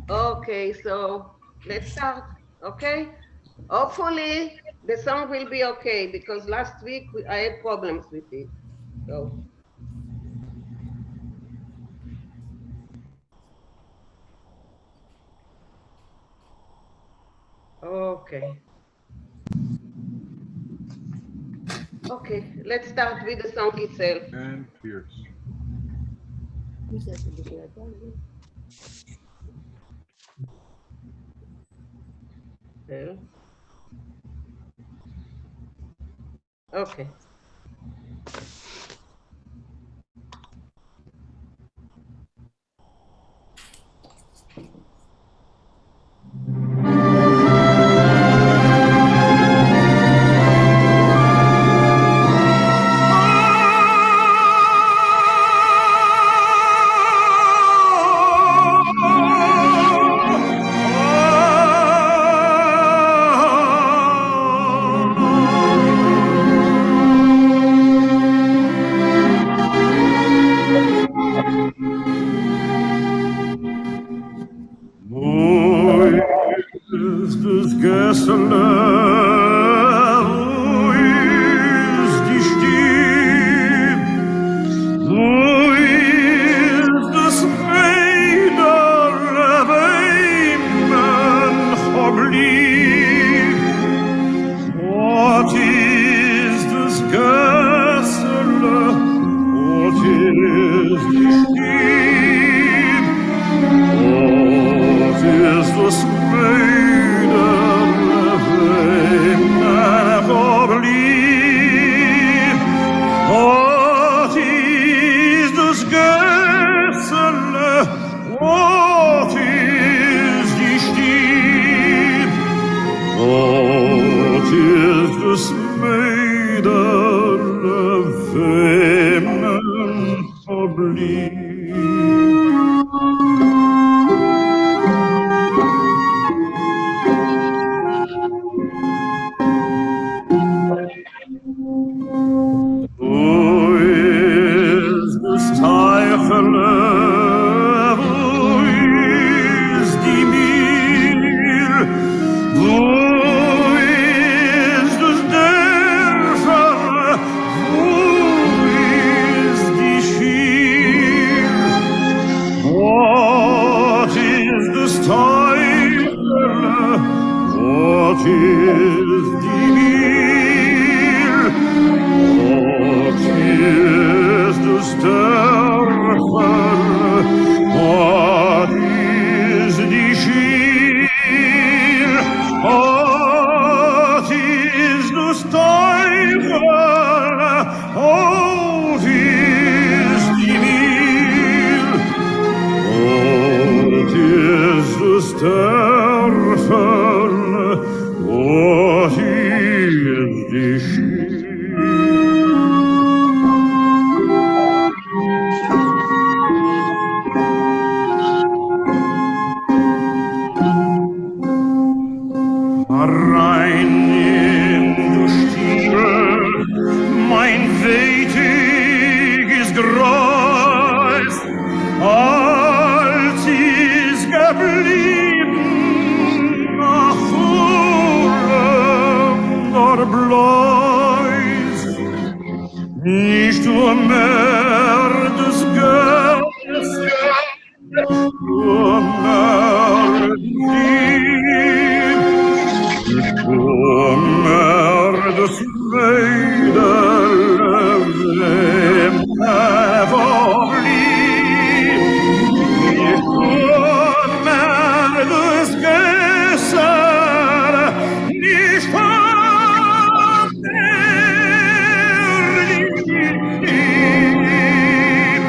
Okay, so let's start. Okay. Hopefully the song will be okay because last week I had problems with it. So okay. Okay, let's start with the song itself. And Pierce. Well, okay. Wo ist das Gessele? Wo ist die Stieb? Wo ist das Mädel, Weimen, Oblieb? What is das Gessele? What is die Stieb? What is das Mädel, Weimen, Oblieb? What is das Gessele? What is die Stieb? What is das Mädel, Weimen, Oblieb? Wo ist das Teichele? Wo ist die Miel? Wo ist das Dörferle? Wo ist die Schiel? What is das Teichele? What is die Miel? What is das Dörferle? What is die Schiel? What is das Teufelle? What is die Miel? What is das Dörferle? What is die Schiel? Rein in du Stiefel, mein Wehtig ist groß, als ist geblieben nach Fulem der Bleus. Nicht mehr des Geldes, nur mehr Lieb. Kommer das Mädel, wem var liv? Kommer das Geselle, nicht von der Lieb.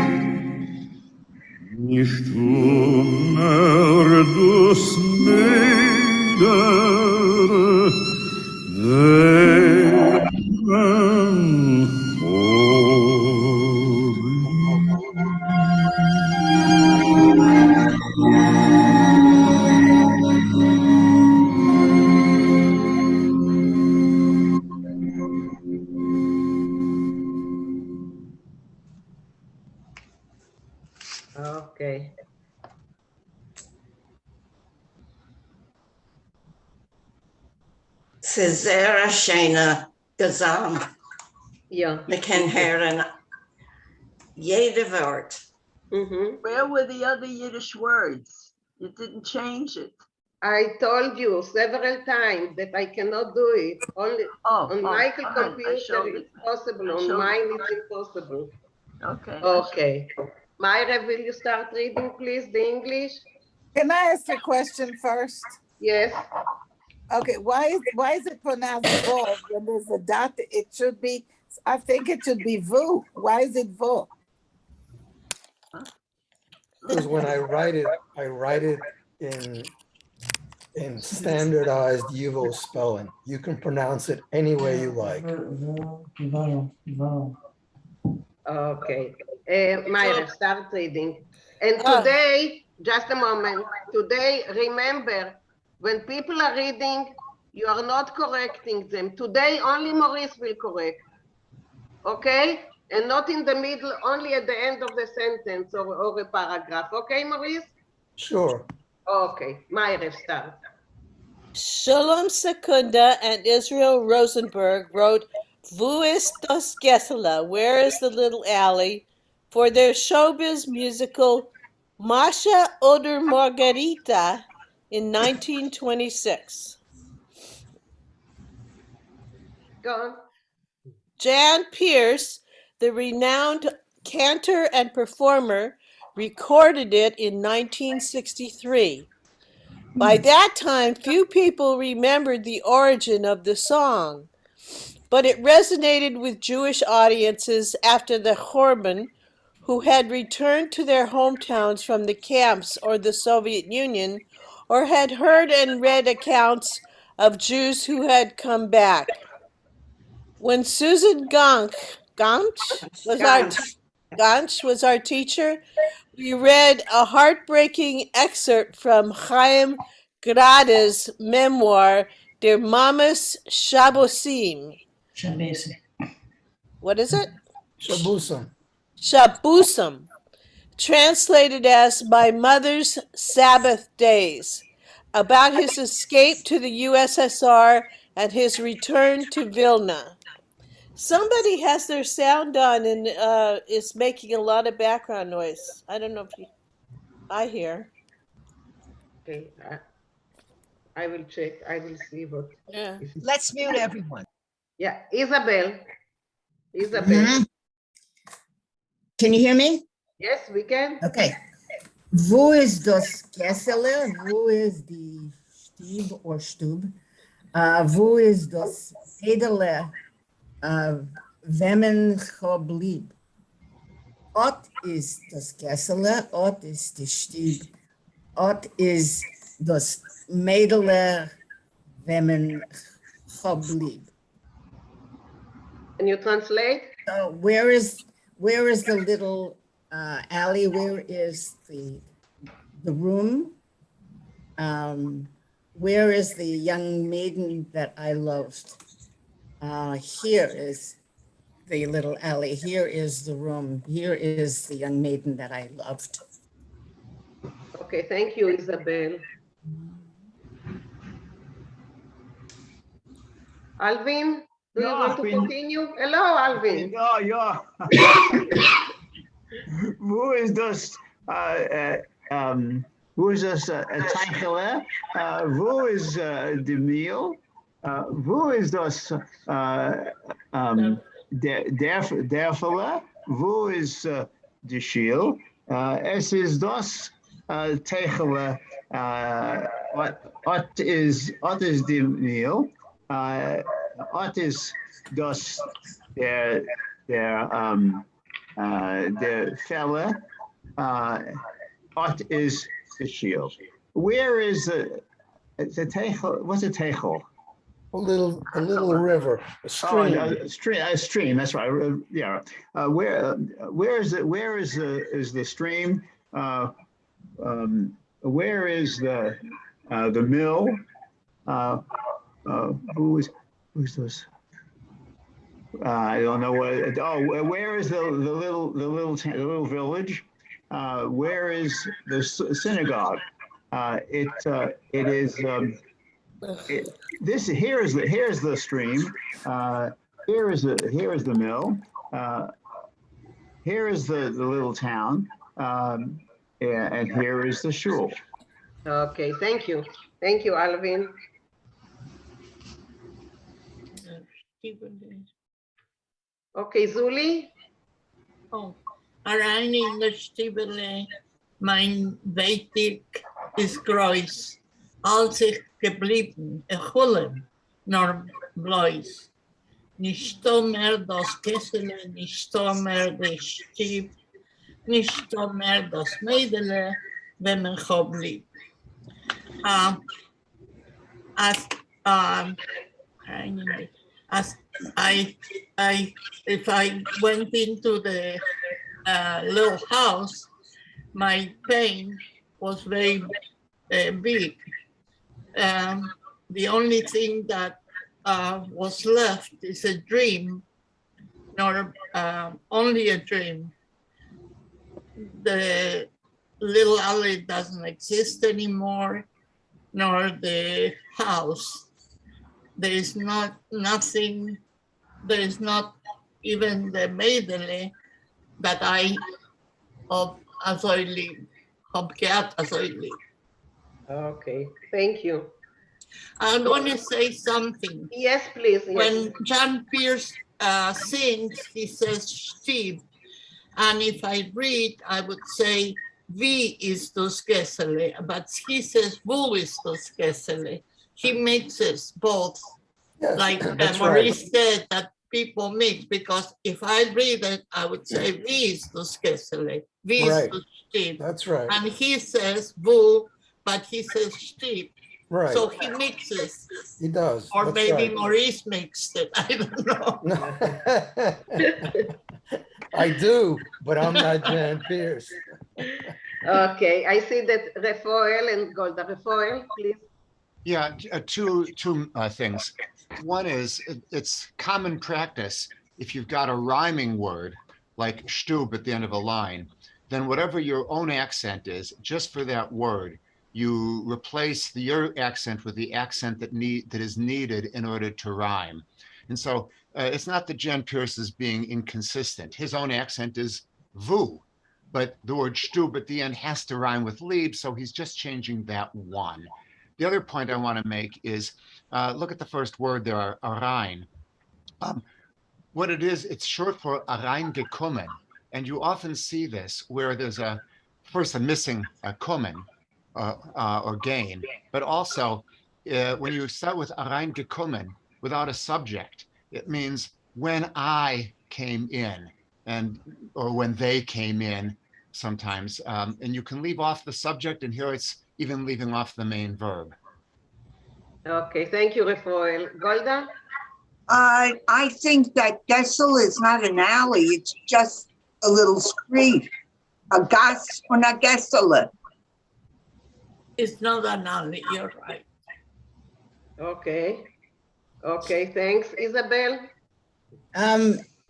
Nicht mehr das Mädel, Okay. Cesara Shana Gazam, Yeah. McKen Herren, jede Wort. Where were the other Yiddish words? You didn't change it. I told you several times that I cannot do it. Only on Michael's fine. I computer showed it's it. possible. I On showed mine it. it's impossible. Okay. Okay. Myra, will you start reading, please, the English? Can I ask a question first? Yes. Okay, why is it pronounced vo when there's a dot? It should be, I think it should be vu. Why is it vo? Because when I write it in standardized Yuval spelling. You can pronounce it any way you like. Okay. Myra, start reading. And today, just a moment, today, remember, when people are reading, you are not correcting them. Today, only Maurice will correct. Okay? And not in the middle, only at the end of the sentence or a paragraph. Okay, Maurice? Sure. Okay. Myra, start. Shalom Secunda and Israel Rosenberg wrote Wo ist das Gessele? Where is the Little Alley? For their showbiz musical Masha oder Margarita in 1926. Go on. Jan Pierce, the renowned cantor and performer, recorded it in 1963. By that time, few people remembered the origin of the song, but it resonated with Jewish audiences after the Churban, who had returned to their hometowns from the camps or the Soviet Union, or had heard and read accounts of Jews who had come back. When Susan Ganch was our teacher, we read a heartbreaking excerpt from Chaim Grada's memoir, Der Mamas Shabosim. What is it? Shabusam. Shabusam, translated as My Mother's Sabbath Days, about his escape to the USSR and his return to Vilna. Somebody has their sound on and is making a lot of background noise. I don't know if I hear. Okay. I will check. I will see what. Yeah. Let's mute everyone. Yeah. Isabel. Mhm. Can you hear me? Yes, we can. Okay. Wo ist das Kessele? Wo ist die Stieb or Stub? Wo ist das Edele? Wemmen geblieb? Ot is das Kessele, ot is die Stieb, ot is das Mädele, wemmen geblieb. Can you translate? Where is the little alley? Where is the room? Where is the young maiden that I loved? Here is the little alley. Here is the room. Here is the young maiden that I loved. Okay, thank you, Isabel. Alvin, do you want to continue? Hello, Alvin. Ja. Wo ist das? Wo ist das Teichele? Wo ist die Mehl? Wo ist das Derfele? Wo ist die Schiel? Es ist das Teichele. Ot is die Mehl. Ot is das der Felle. Ot is the shield. Where is the Teichel? What's a Teichel? A little river, a stream. A stream. That's right. Yeah. Where is it? Where is the stream? Where is the mill? Who's this? I don't know what. Oh, where is the little village? Where is the synagogue? It is Here's the stream. Here is the mill. Here is the little town. And here is the shul. Okay, thank you. Thank you, Alvin. Okay, Zuli? Oh, rein in der Stiebele, mein Weitig ist groß, als ich geblieben, Chulem, nor bloß. Nicht mehr das Kessele, nicht mehr der Stieb, nicht mehr das Mädele, wenn man hab lieb. If I went into the little house, my pain was very big. The only thing that was left is a dream, nor only a dream. The little alley doesn't exist anymore, nor the house. There is nothing, there is not even the Mädele that I hab gehabt, als ich lieb. Okay, thank you. I want to say something. Yes, please. Yes. When John Pierce sings, he says Stieb. And if I read, I would say V is das Kessele, but he says Wo ist das Kessele. He mixes both, Yes, like that's Maurice said, that people mix, because if I read it, I would say V is das Kessele, V is Right. das Stieb. That's right. And he says Wo, but he says Stieb. Right. So he mixes, He does. or That's maybe right. Maurice mixed it, I don't know. I do, but I'm not Jan Pierce. Okay, I see that Rafael and Golda. Rafael, please. Yeah, two things. One is it's common practice. If you've got a rhyming word like stub at the end of a line, then whatever your own accent is, just for that word, you replace your accent with the accent that is needed in order to rhyme. And so it's not that Jan Pierce is being inconsistent. His own accent is vu, but the word stub at the end has to rhyme with lieb, so he's just changing that one. The other point I want to make is look at the first word there, Arain. What it is, it's short for Arain gekommen. And you often see this where there's first a missing kommen or gain, but also when you start with Arain gekommen without a subject, it means when I came in, or when they came in sometimes. And you can leave off the subject, and here it's even leaving off the main verb. Okay, thank you, Rafael. Golda? I think that Gessel is not an alley, it's just a little street. A gas una Gessele. It's not an alley, you're right. Okay. Okay, thanks. Isabel?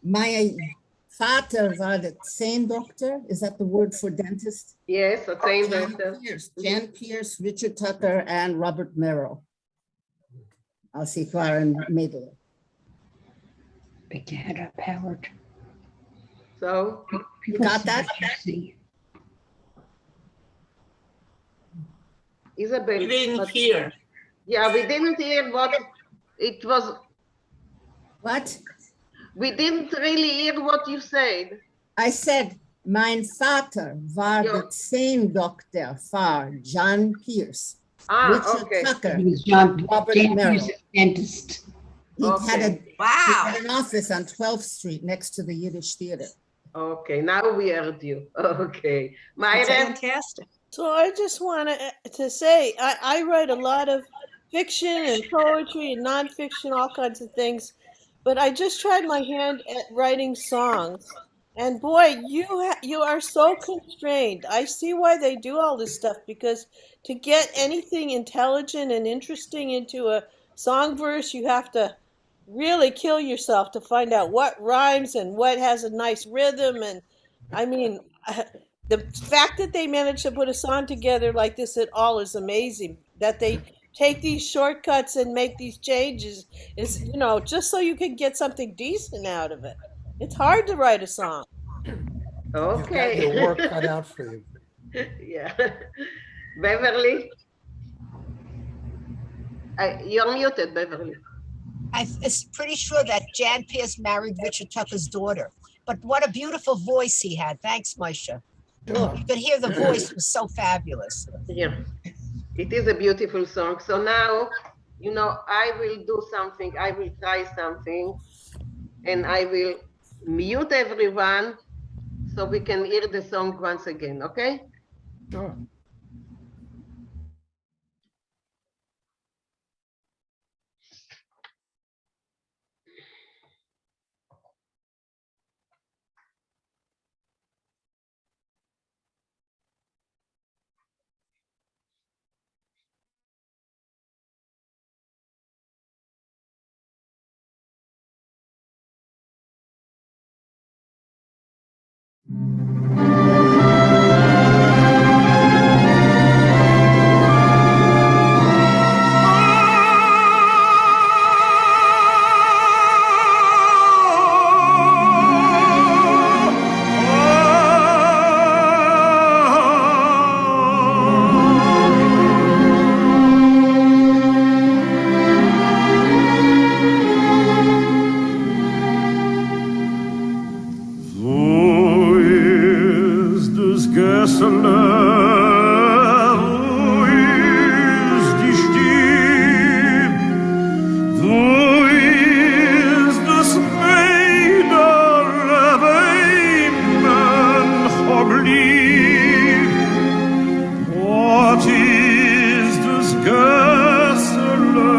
My Vater war der Zahndoktor. Is that the word for dentist? Yes, a same Jan doctor. Pierce, Jan Pierce, Richard Tucker, and Robert Merrill. Als sie waren Mädel. Big head up, Howard. So, You got that? Isabel. We didn't but- hear. Yeah, we didn't hear what it was. What? We didn't really hear what you said. I said, mein Vater war Ja. der Zahndoktor for John Pierce, Ah, Richard okay. Tucker, He was John Robert Jan Merrill. Pierce's dentist. He had Okay. he Wow. had an office on 12th Street next to the Yiddish Theater. Okay, now we heard you. Okay. Myra? Fantastic. So I just want to say I write a lot of fiction and poetry and nonfiction, all kinds of things, but I just tried my hand at writing songs, and boy, you are so constrained. I see why they do all this stuff, because to get anything intelligent and interesting into a song verse, you have to really kill yourself to find out what rhymes and what has a nice rhythm. And I mean, the fact that they managed to put a song together like this at all is amazing. That they take these shortcuts and make these changes is, you know, just so you can get something decent out of it. It's hard to write a song. You've got Okay. your work cut out for you. Yeah. Beverly? You're muted, Beverly. I'm pretty sure that Jan Pierce married Richard Tucker's daughter. But what a beautiful voice he had. Thanks, Moshe. Sure. You could hear the voice was so fabulous. Yeah. It is a beautiful song. So now, you know, I will do something. I will try something. And I will mute everyone so we can hear the song once again, okay? Sure. Wo ist das Gessele? Wo ist die Stieb? Wo ist das Mäderle, Weinen verblieb? What is das Gessele?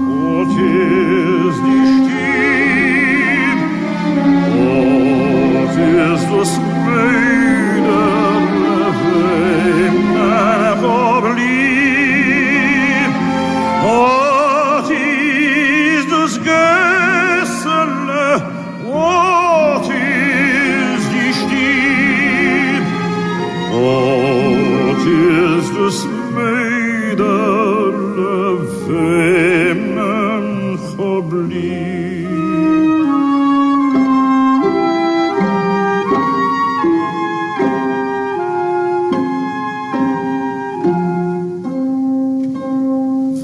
What is die Stieb? What is das Mäderle, Weinen verblieb? What is das Gessele? What is die Stieb? What is das Mäderle, Weinen verblieb?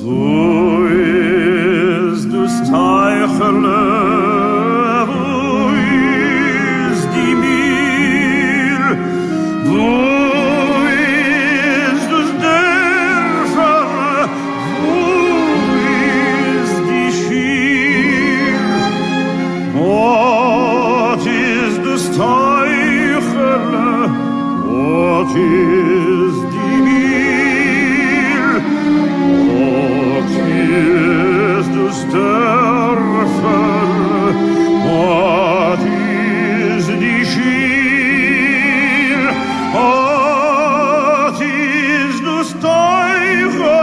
Wo ist das Teichele? Wo ist die Mühl? Wo ist das Dörferle? Wo ist die Schiel? What is das Teichele? What is die Mühl? What is das Dörferle? What is die Schiel? What is das Teichele?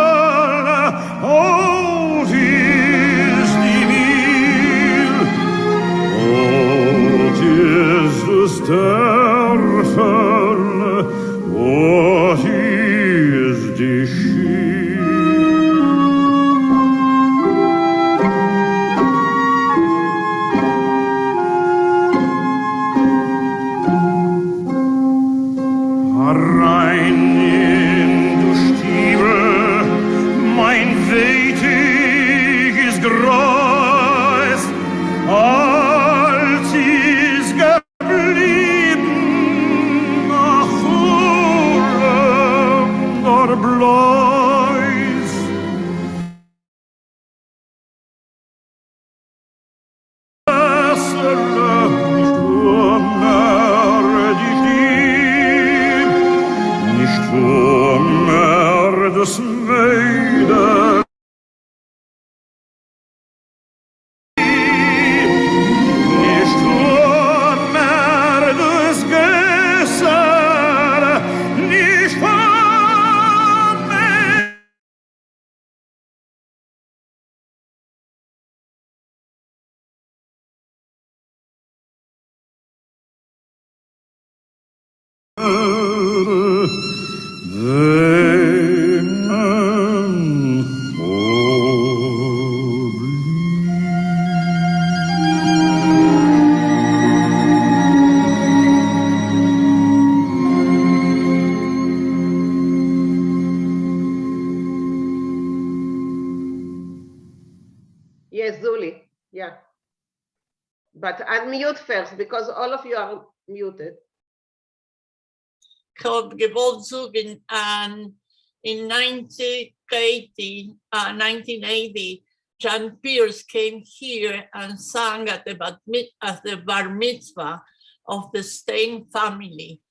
What is die Mühl? What is das Dörferle? What is die Schiel? Herein in du Stiebel, mein Weitig ist groß, als ist geblieben nach Urlaub der Bleus. Gessele, nicht mehr die Stieb, nicht mehr das Mädel. Nicht mehr das Gessele, nicht mehr. Weinen But unmute first because all of you are muted. Ich habe gewollt sagen, in 1980, John Pierce came here and sang at the bar mitzvah of the Stein family.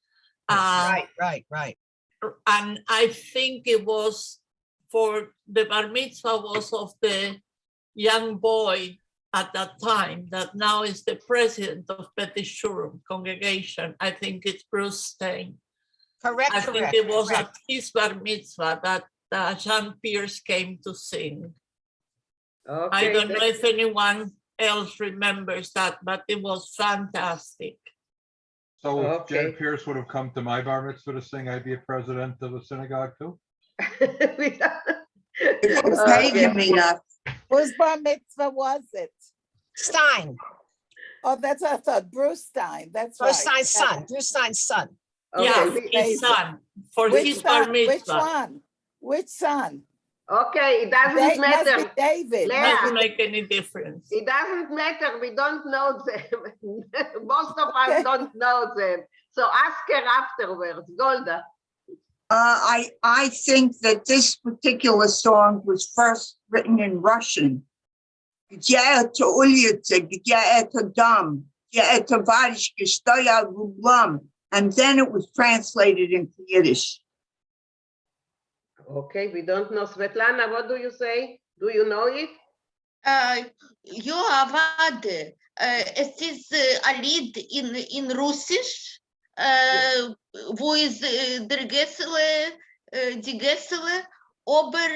Right. And I think it was for the bar mitzvah was of the young boy at that time that now is the president of Beth Shurim congregation. I think it's Bruce Stein. Correct. I think it was at his bar mitzvah that John Pierce came to sing. Okay. I don't know if anyone else remembers that, but it was fantastic. So if Okay. Jan Pierce would have come to my bar mitzvah to sing, I'd be a president of a synagogue too? If you pay him enough. Whose bar mitzvah was it? Stein, Oh, that's what I thought, Bruce Stein, that's right. Bruce Stein's son, Bruce Stein's son. Yeah, Okay. his son, for Which his bar son? Which mitzvah. one? Which son? Okay, it doesn't Must be matter. David. Leah. Doesn't make any difference. It doesn't matter. We don't know them. Most of us don't know them. So ask her afterwards, Golda. I think that this particular song was first written in Russian. Где эта улица, где этот дом, где эта варежка, что я в углом? And then it was translated into Yiddish. Okay, we don't know. Svetlana, what do you say? Do you know it? Yoavad, it is a lied in Russisch, wo is der Gessele, die Gessele, aber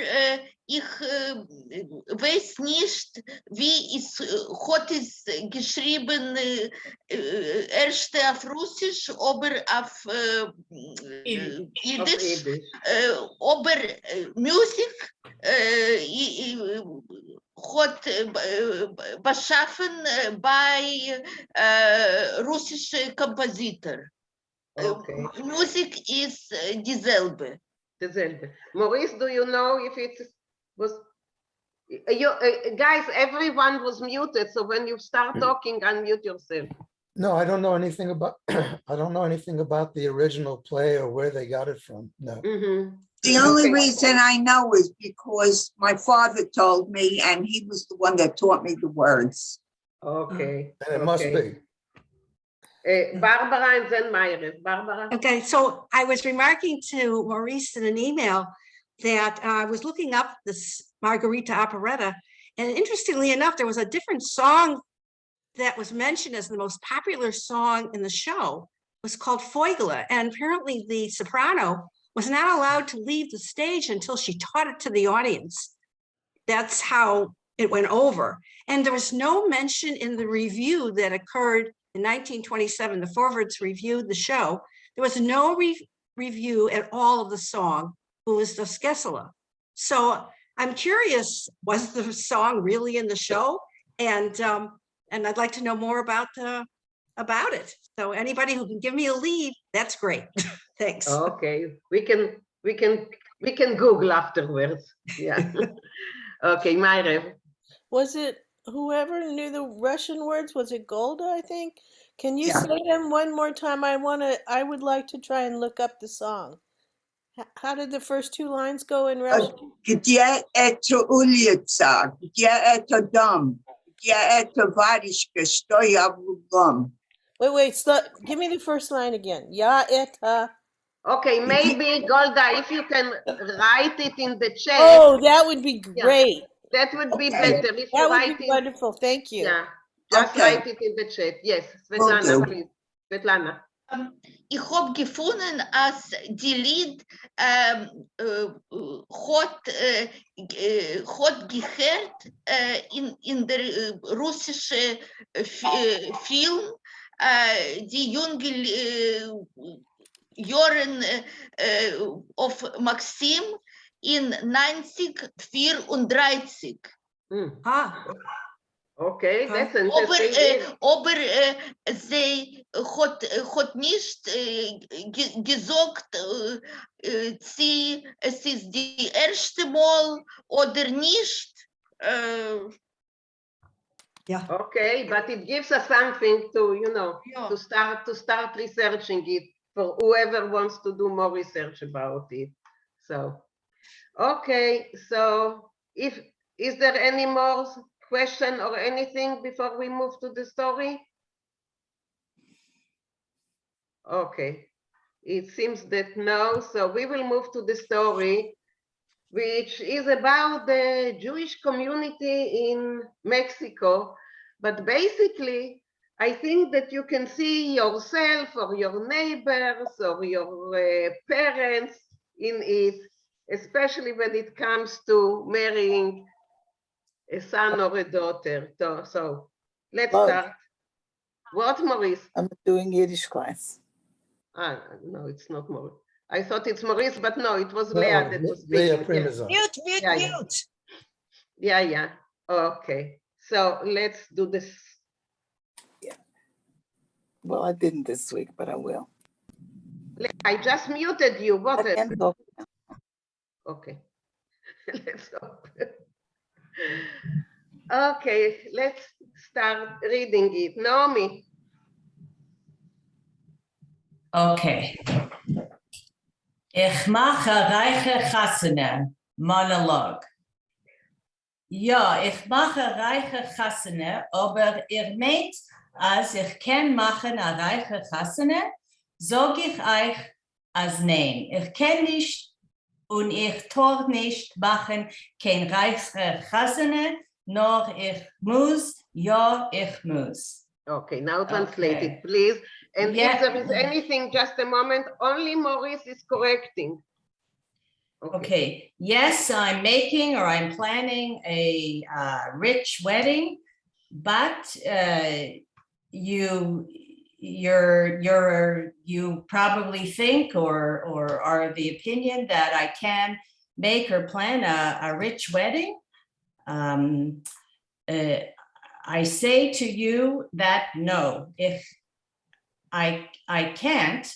ich weiß nicht, wie es hat es geschrieben, erst auf Russisch, aber auf Yiddish, aber Musik hat beschaffen bei russischen Kompositor. Okay. Music is dieselbe. Dieselbe. Maurice, do you know if it was? Guys, everyone was muted. So when you start talking, unmute yourself. No, I don't know anything about, I don't know anything about the original play or where they got it from. No. The only reason I know is because my father told me, and he was the one that taught me the words. Okay. And it must be. Barbara and then Myra. Barbara. Okay, so I was remarking to Maurice in an email that I was looking up this Margarita operetta, and interestingly enough, there was a different song that was mentioned as the most popular song in the show. It was called Foigla, and apparently the soprano was not allowed to leave the stage until she taught it to the audience. That's how it went over. And there was no mention in the review that occurred in 1927, the Forwards reviewed the show. There was no review at all of the song, Who is the Skessela? So I'm curious, was the song really in the show? And I'd like to know more about it. So anybody who can give me a lead, that's great. Thanks. Okay, we can Google afterwards. Yeah. Okay, Myra. Was it whoever knew the Russian words? Was it Golda, I think? Can you say them one more time? I would like to try and look up the song. How did the first two lines go in Russian? Где эта улица, где этот дом, где эта варежка, что я в углом? Wait, give me the first line again. Ya eta. Okay, maybe Golda, if you can write it in the chat. Oh, that would be great. Yeah, that would be better if that you would write be it. Wonderful. Thank you. Yeah, just write it in the chat. Yes, Svetlana, please. Svetlana. Ich habe gefunden, als die Lied hat gehört in der russischen Film, die junge Jahren auf Maxim in 1934. Okay, that's interesting. Aber sie hat nicht gesagt, es ist die erste Mal oder nicht. Yeah. Okay, but it gives us something to, Yeah. to start researching it for whoever wants to do more research about it. So, okay, so is there any more question or anything before we move to the story? Okay, it seems that no, so we will move to the story, which is about the Jewish community in Mexico. But basically, I think that you can see yourself or your neighbors or your parents in it, especially when it comes to marrying a son or a daughter. So let's Love. start. What, Maurice? I'm doing Yiddish class. No, it's not Maurice. I thought it's Maurice, but no, it was No, Leah that was Leah speaking. Primazon. Mute, mute, Yeah, yeah. mute. Yeah. Okay, so let's do this. Well, I didn't this week, but I will. I just muted you. What? I can't talk. Okay. Let's go. Okay, let's start reading it. Naomi. Okay. Ich mache reiche Chassene, Monolog. Ja, ich mache reiche Chassene, aber ihr meint, als ich kann machen a reiche Chassene, sag ich euch als nein. Ich kann nicht und ich tue nicht machen kein reiche Chassene, nur ich muss, ja, ich muss. Okay, now translate Okay. it, please. And Yeah. if there is anything, just a moment, only Maurice is correcting. Okay, yes, I'm making or I'm planning a rich wedding, but you probably think or are the opinion that I can make or plan a rich wedding. I say to you that no, if I can't,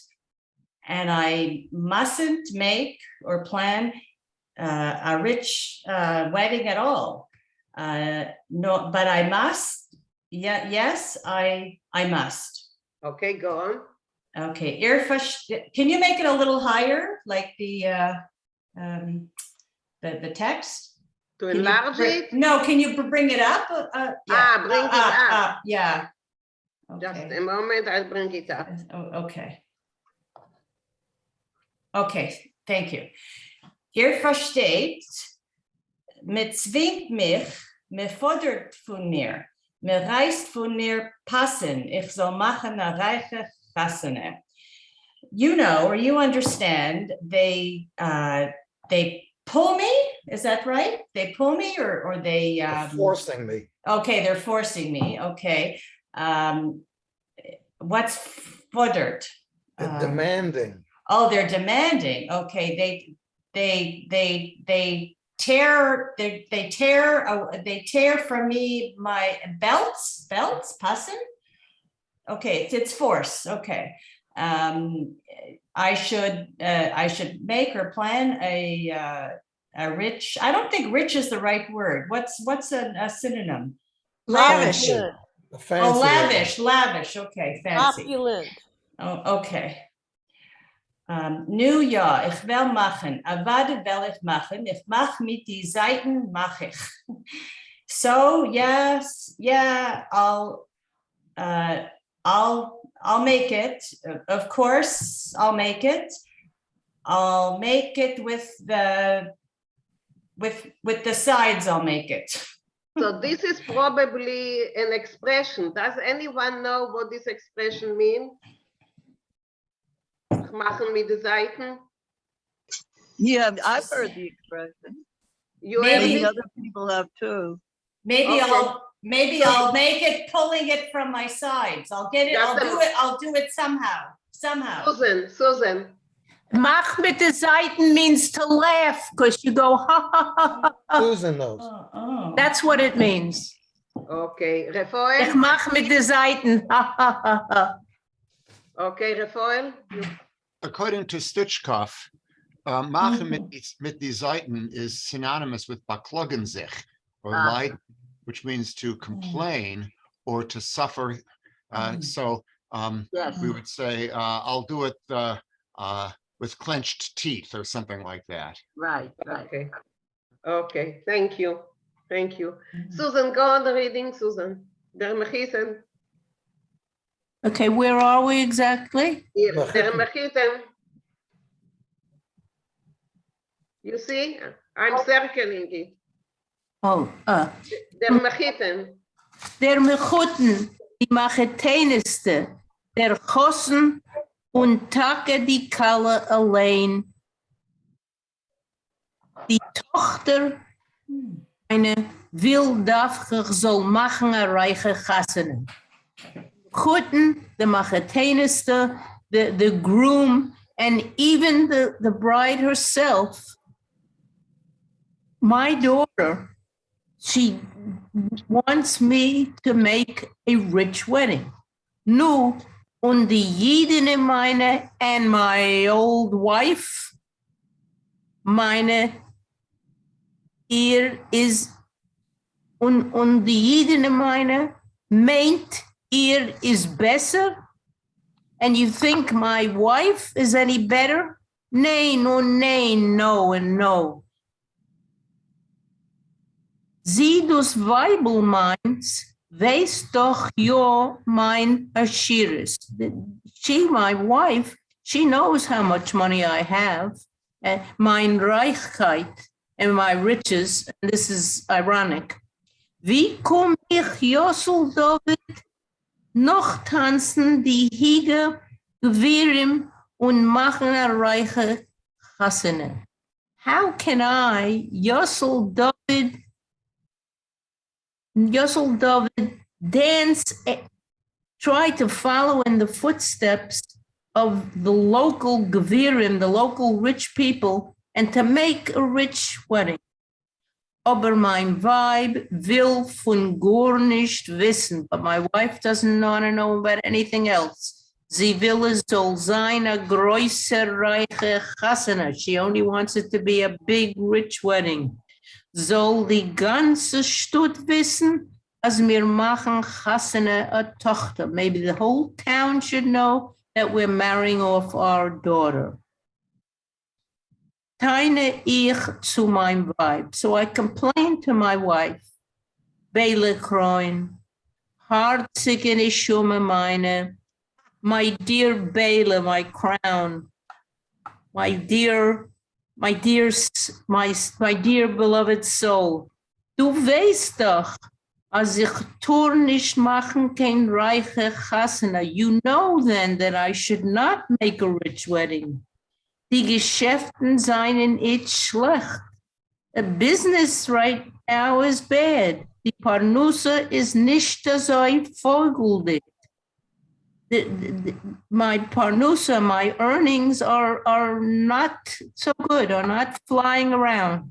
and I mustn't make or plan a rich wedding at all. No, but I must. Yeah, yes, I must. Okay, go on. Okay, can you make it a little higher, like the text? To Can you enlarge it? No, can you bring it up? Yeah. Bring it up. Yeah. Just a moment, I'll bring it up. Oh, okay. Okay, thank you. Hier versteht, me zwingt mich, me fordert von mir, me reißt von mir passen, ich soll machen a reiche Chassene. You know, or you understand, they pull me, is that right? They pull me or they They're forcing me. Okay, they're forcing me. Okay. What's fordert? They're demanding. Oh, they're demanding. Okay, they tear from me my belts, passen. Okay, it's force. Okay. I should make or plan a rich. I don't think rich is the right word. What's a synonym? Lavish. Oh, lavish. Okay, fancy. Opulent. Oh, okay. Nu ja, ich will machen. Avade will ich machen. Ich mach mit die Seiten mach ich. So yes, yeah, I'll make it. Of course, I'll make it. I'll make it with the sides. I'll make it. So this is probably an expression. Does anyone know what this expression means? Machen mit den Seiten. Yeah, I've heard the expression. You Maybe have other people have too. Maybe Okay. maybe I'll make it pulling it from my sides. I'll get it. I'll do it somehow. Susan. Mach mit den Seiten means to laugh because you go ha ha ha ha. Susan knows. That's what it means. Okay, Rafael. Ich mach mit den Seiten ha ha ha ha. Okay, Rafael. According to Stitchkoff, machen mit die Seiten is synonymous with beklogen sich or which means to complain or to suffer. So Yes. we would say, I'll do it with clenched teeth or something like that. Right, right. Okay. Okay, thank you. Thank you. Susan, go on the reading, Susan. Der Mechiten. Okay, where are we exactly? Hier, der Mechiten. You see, I'm circling it. Oh, Der Mechiten. der Mechuten, die Machetäneste, der Chossen und Tage die Kalle allein. Die Tochter, eine Wildafger soll machen a reiche Chassene. Chuten, the Machetäneste, the groom, and even the bride herself. My daughter, she wants me to make a rich wedding. Nu, und die Jidene meine and my old wife, meine, ihr is, und die Jidene meine, meint, ihr is besser, and you think my wife is any better? Nay, no, and no. Sie dus Weibel meins, weiß doch jo mein Aschiris. She, my wife, she knows how much money I have, and mein Reichkeit and my riches, and this is ironic. Wie komm ich Jossel David noch tanzen die Hige Gewirim und machen a reiche Chassene? How can I, Yossel David, dance, try to follow in the footsteps of the local Gevirim, the local rich people, and to make a rich wedding? Aber mein Weib will von gar nicht wissen, but my wife doesn't want to know about anything else. Sie will es soll sein a größer reiche Chassene. She only wants it to be a big rich wedding. Soll die ganze Stadt wissen, als wir machen Chassene a Tochter. Maybe the whole town should know that we're marrying off our daughter. Keine ich zu meinem Weib. So I complained to my wife. Bele Kroin, hartzig in ich schumme meine, my dear Bele, my crown, my dear beloved soul. Du weißt doch, als ich tur nicht machen kein reiche Chassene. You know then that I should not make a rich wedding. Die Geschäften seien it schlecht. A business right now is bad. Die Parnusse is nicht so vogeldicht. My Parnusse, my earnings are not so good, are not flying around.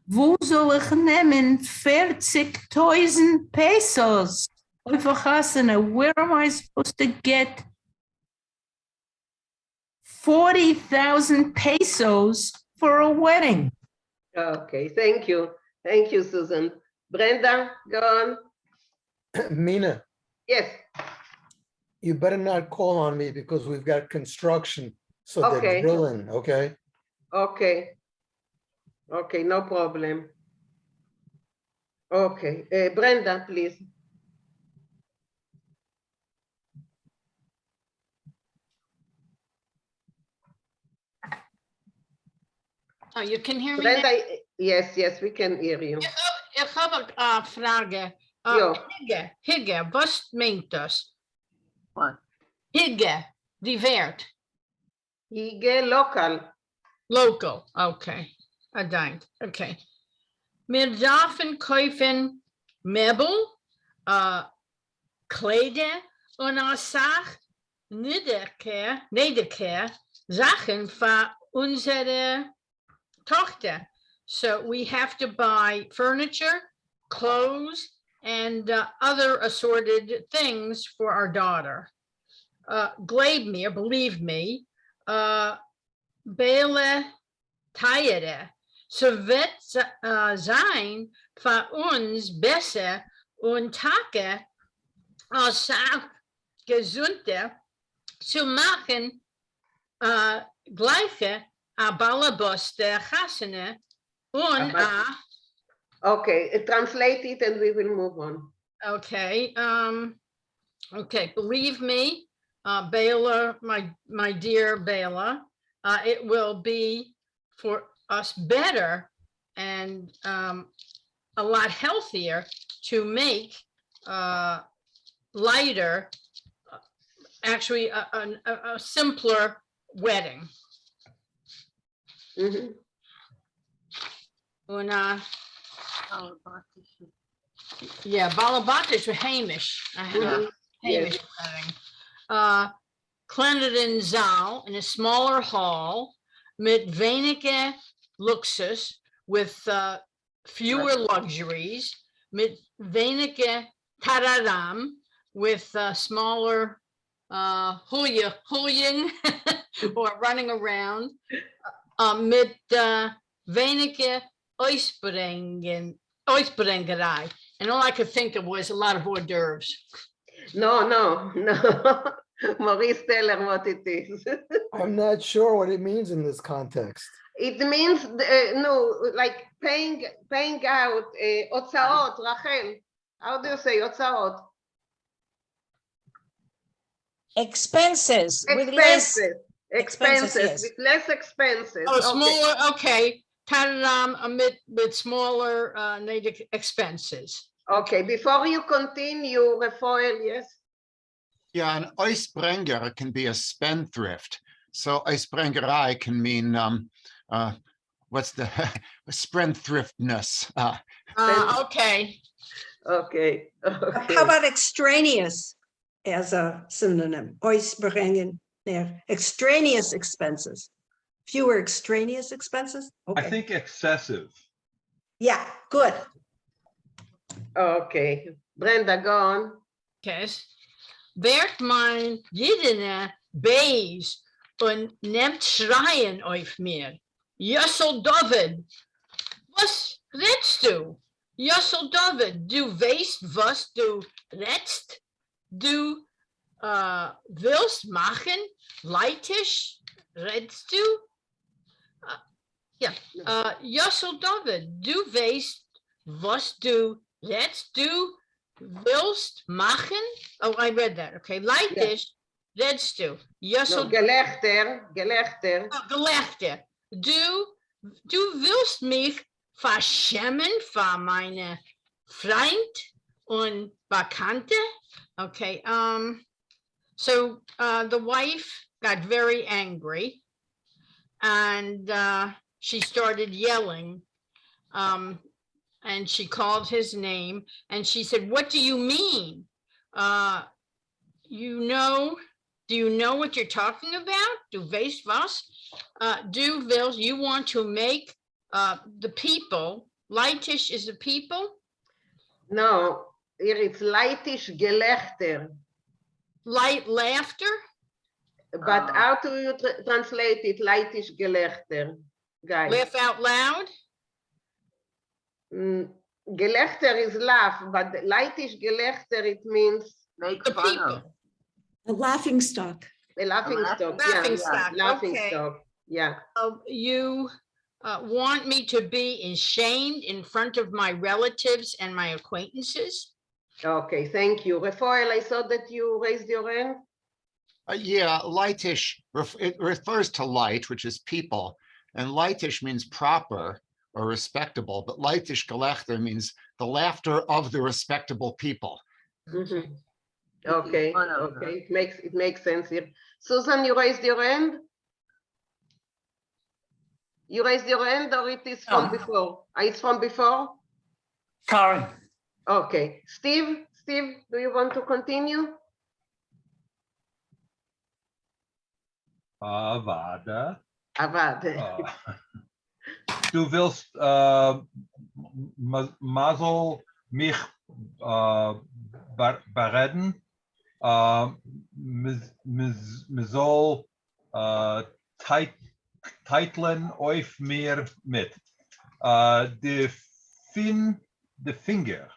Wo soll ich nehmen 40,000 pesos? Where am I supposed to get 40,000 pesos for a wedding? Okay, thank you. Thank you, Susan. Brenda, go on. Mina, Yes, you better not call on me because we've got construction. So Okay. they're drilling, okay? okay. Okay, no problem. Okay, Brenda, please. Oh, you can hear me? Brenda, now? yes, we can hear you. Ich habe Frage. Ja. Higge, was meint das? What? Higge, die Wert. Hige local. Local, okay. Dank, okay. Wir dürfen kaufen Möbel, Kleider und auch Niederkehr, Sachen für unsere Tochter. So we have to buy furniture, clothes, and other assorted things for our daughter. Glaub mir, believe me, Bele Tayere, so wird sein für uns besser und Tage als gesünder zu machen, gleiche Balabos der Hasene und Okay, translate it and we will move on. okay, okay, believe me, Bela, my dear Bela, it will be for us better and a lot healthier to make lighter, actually a simpler wedding. Mhm. Una, yeah, Balabatish or Hamish. Mhm. Hamish wedding. Clarendon Zaal in a smaller hall, mit wenige Luxus, with fewer luxuries, mit wenige Tararam, with smaller hulling or running around, mit wenige Oisbrengerei. And all I could think of was a lot of hors d'oeuvres. No. Maurice, tell her what it is. I'm not sure what it means in this context. It means, no, like paying out, הוצאות, Rachel. How do you say הוצאות? Expenses. With less Expenses, yes. with less expenses. Oh, Okay. smaller, okay. Tararam with smaller native expenses. Okay, before you continue, Rafael, yes? Yeah, an Oisbrenger can be a spendthrift. So Oisbrengerei can mean, what's the spendthriftness? Okay. Okay. How about extraneous as a synonym? Oisbrengen, there, extraneous expenses. Fewer extraneous expenses? I Okay, think excessive. yeah, good. Okay, Brenda, go on. Kes. Werkt mein jedene Beis und nehmt Schreien auf mir. Jossel David, was redst du? Jossel David, du weißt, was du redst? Du willst machen? Leitisch redst du? Ja, Jossel David, du weißt, was du redst? Du willst machen? Oh, I read that. Okay, Leitisch redst du? No, Jossel Gelächter. Gelächter. Du willst mich verschämen für meine Freund und Bekannte? Okay, so the wife got very angry and she started yelling and she called his name and she said, what do you mean? Do you know what you're talking about? Du weißt was? Du willst, you want to make the people, Leitisch is the people? No, here it's Leitisch Gelächter. Light laughter? But how do you translate it, Leitisch Gelächter, guys? Laugh out loud? Gelächter is laugh, but Leitisch Gelächter, it means Make The fun people. of. A laughing stock. a laughing stock. Laughing Yeah, stock, laughing okay. stock. Yeah. You want me to be ashamed in front of my relatives and my acquaintances? Okay, thank you. Rafael, I saw that you raised your hand. Yeah, Leitish, it refers to light, which is people, and Leitish means proper or respectable, but Leitish Gelächter means the laughter of the respectable people. Mhm. Okay, fun of okay, it makes sense here. Susan, you raised your hand? You raised your hand or it is from No. before? It's from before? Sorry. Okay, Steve, do you want to continue? Avada. Avad. Du willst Mazel mich bereden. Me soll titlen auf mir mit. de Finger,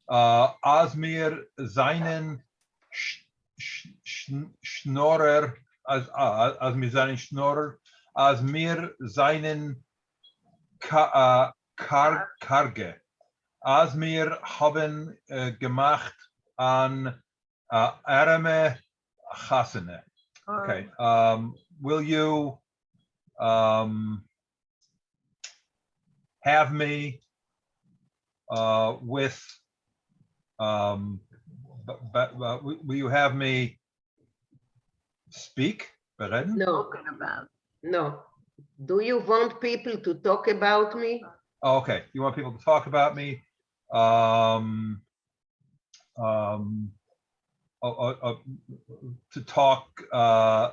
als mir seinen Schnorrer, als mir seinen Schnorrer, als mir seinen Karge, als mir haben gemacht an Arame Chasene. Okay, will you have me with will you have me speak? Bereden? No, no. Do you want people to talk about me? Oh, okay, you want people to talk about me? To talk, I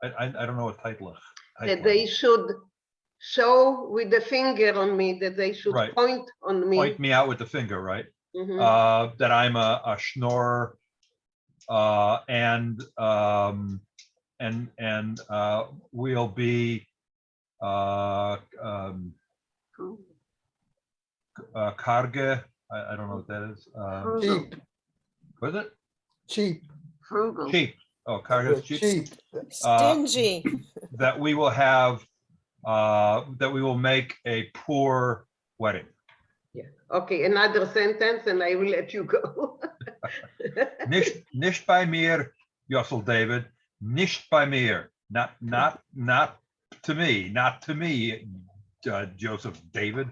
don't know what title. That they should show with the finger on me, that they should Right. point on me. Point me out with the finger, right? Mhm. That I'm a schnorrer, and we'll be karge. I don't know what that is. Cheap, What is it? cheap. Frugal. Cheap. Oh, cargo is cheap. Cheap. Stingy. That we will have, that we will make a poor wedding. Yeah. Okay, another sentence and I will let you go. Nicht bei mir, Yossel David. Nicht bei mir. Not to me. Not to me, Joseph David.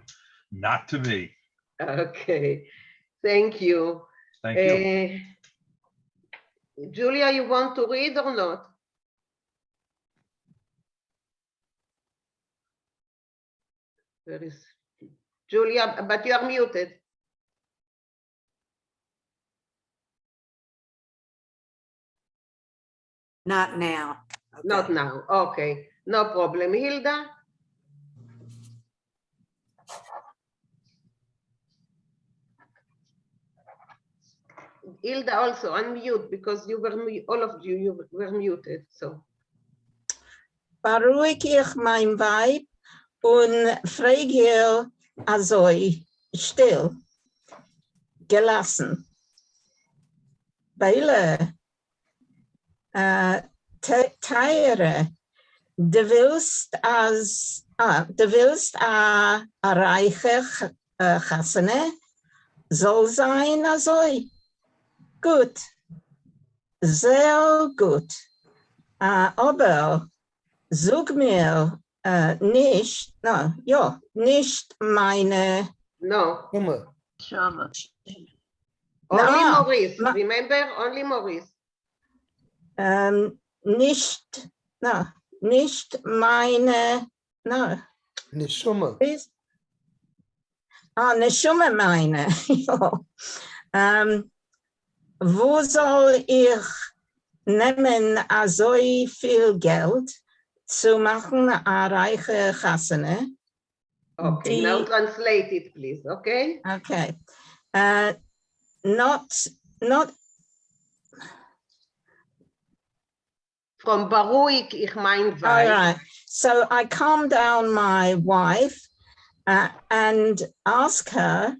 Not to me. Okay, thank you. Thank you. Julia, you want to read or not? Where is Julia? But you are muted. Not now. Not now. Okay, no problem. Hilda? Hilda also unmute because you were all of you were muted. So Beruhig ich mein Weib und frage ihr also still, gelassen. Beile, Teire, du willst a reiche Chassene soll sein also. Gut, sehr gut. Aber sag mir nicht, nicht meine. No. Shama. Only Maurice. Remember, only Maurice. Nicht meine. Neshuma. Neshuma meine. Wo soll ich nehmen so viel Geld zu machen a reiche Chassene? Okay, now translate it, please. Okay. Okay. Not from Baruch ich mein Weib. All right. So I calm down my wife and ask her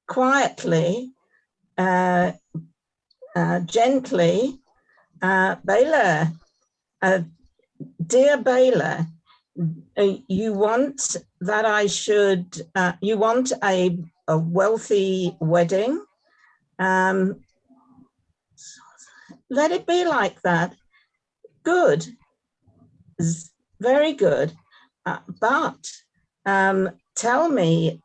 quietly, gently, Bela, dear Bela, you want that I should, you want a wealthy wedding? Let it be like that. Good. Very good. But tell me,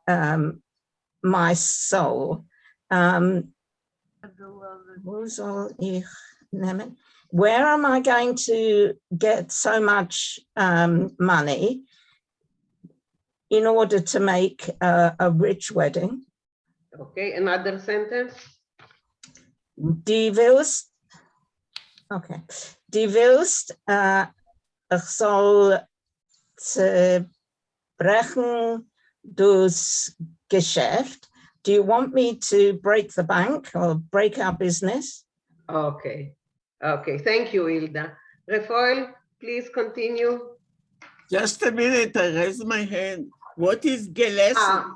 my soul, where am I going to get so much money in order to make a rich wedding? Okay, another sentence. Die willst, okay. Die willst, ich soll zerbrechen das Geschäft. Do you want me to break the bank or break our business? Okay. Okay, thank you, Hilda. Rafael, please continue. Just a minute, I raised my hand. What is gelesen?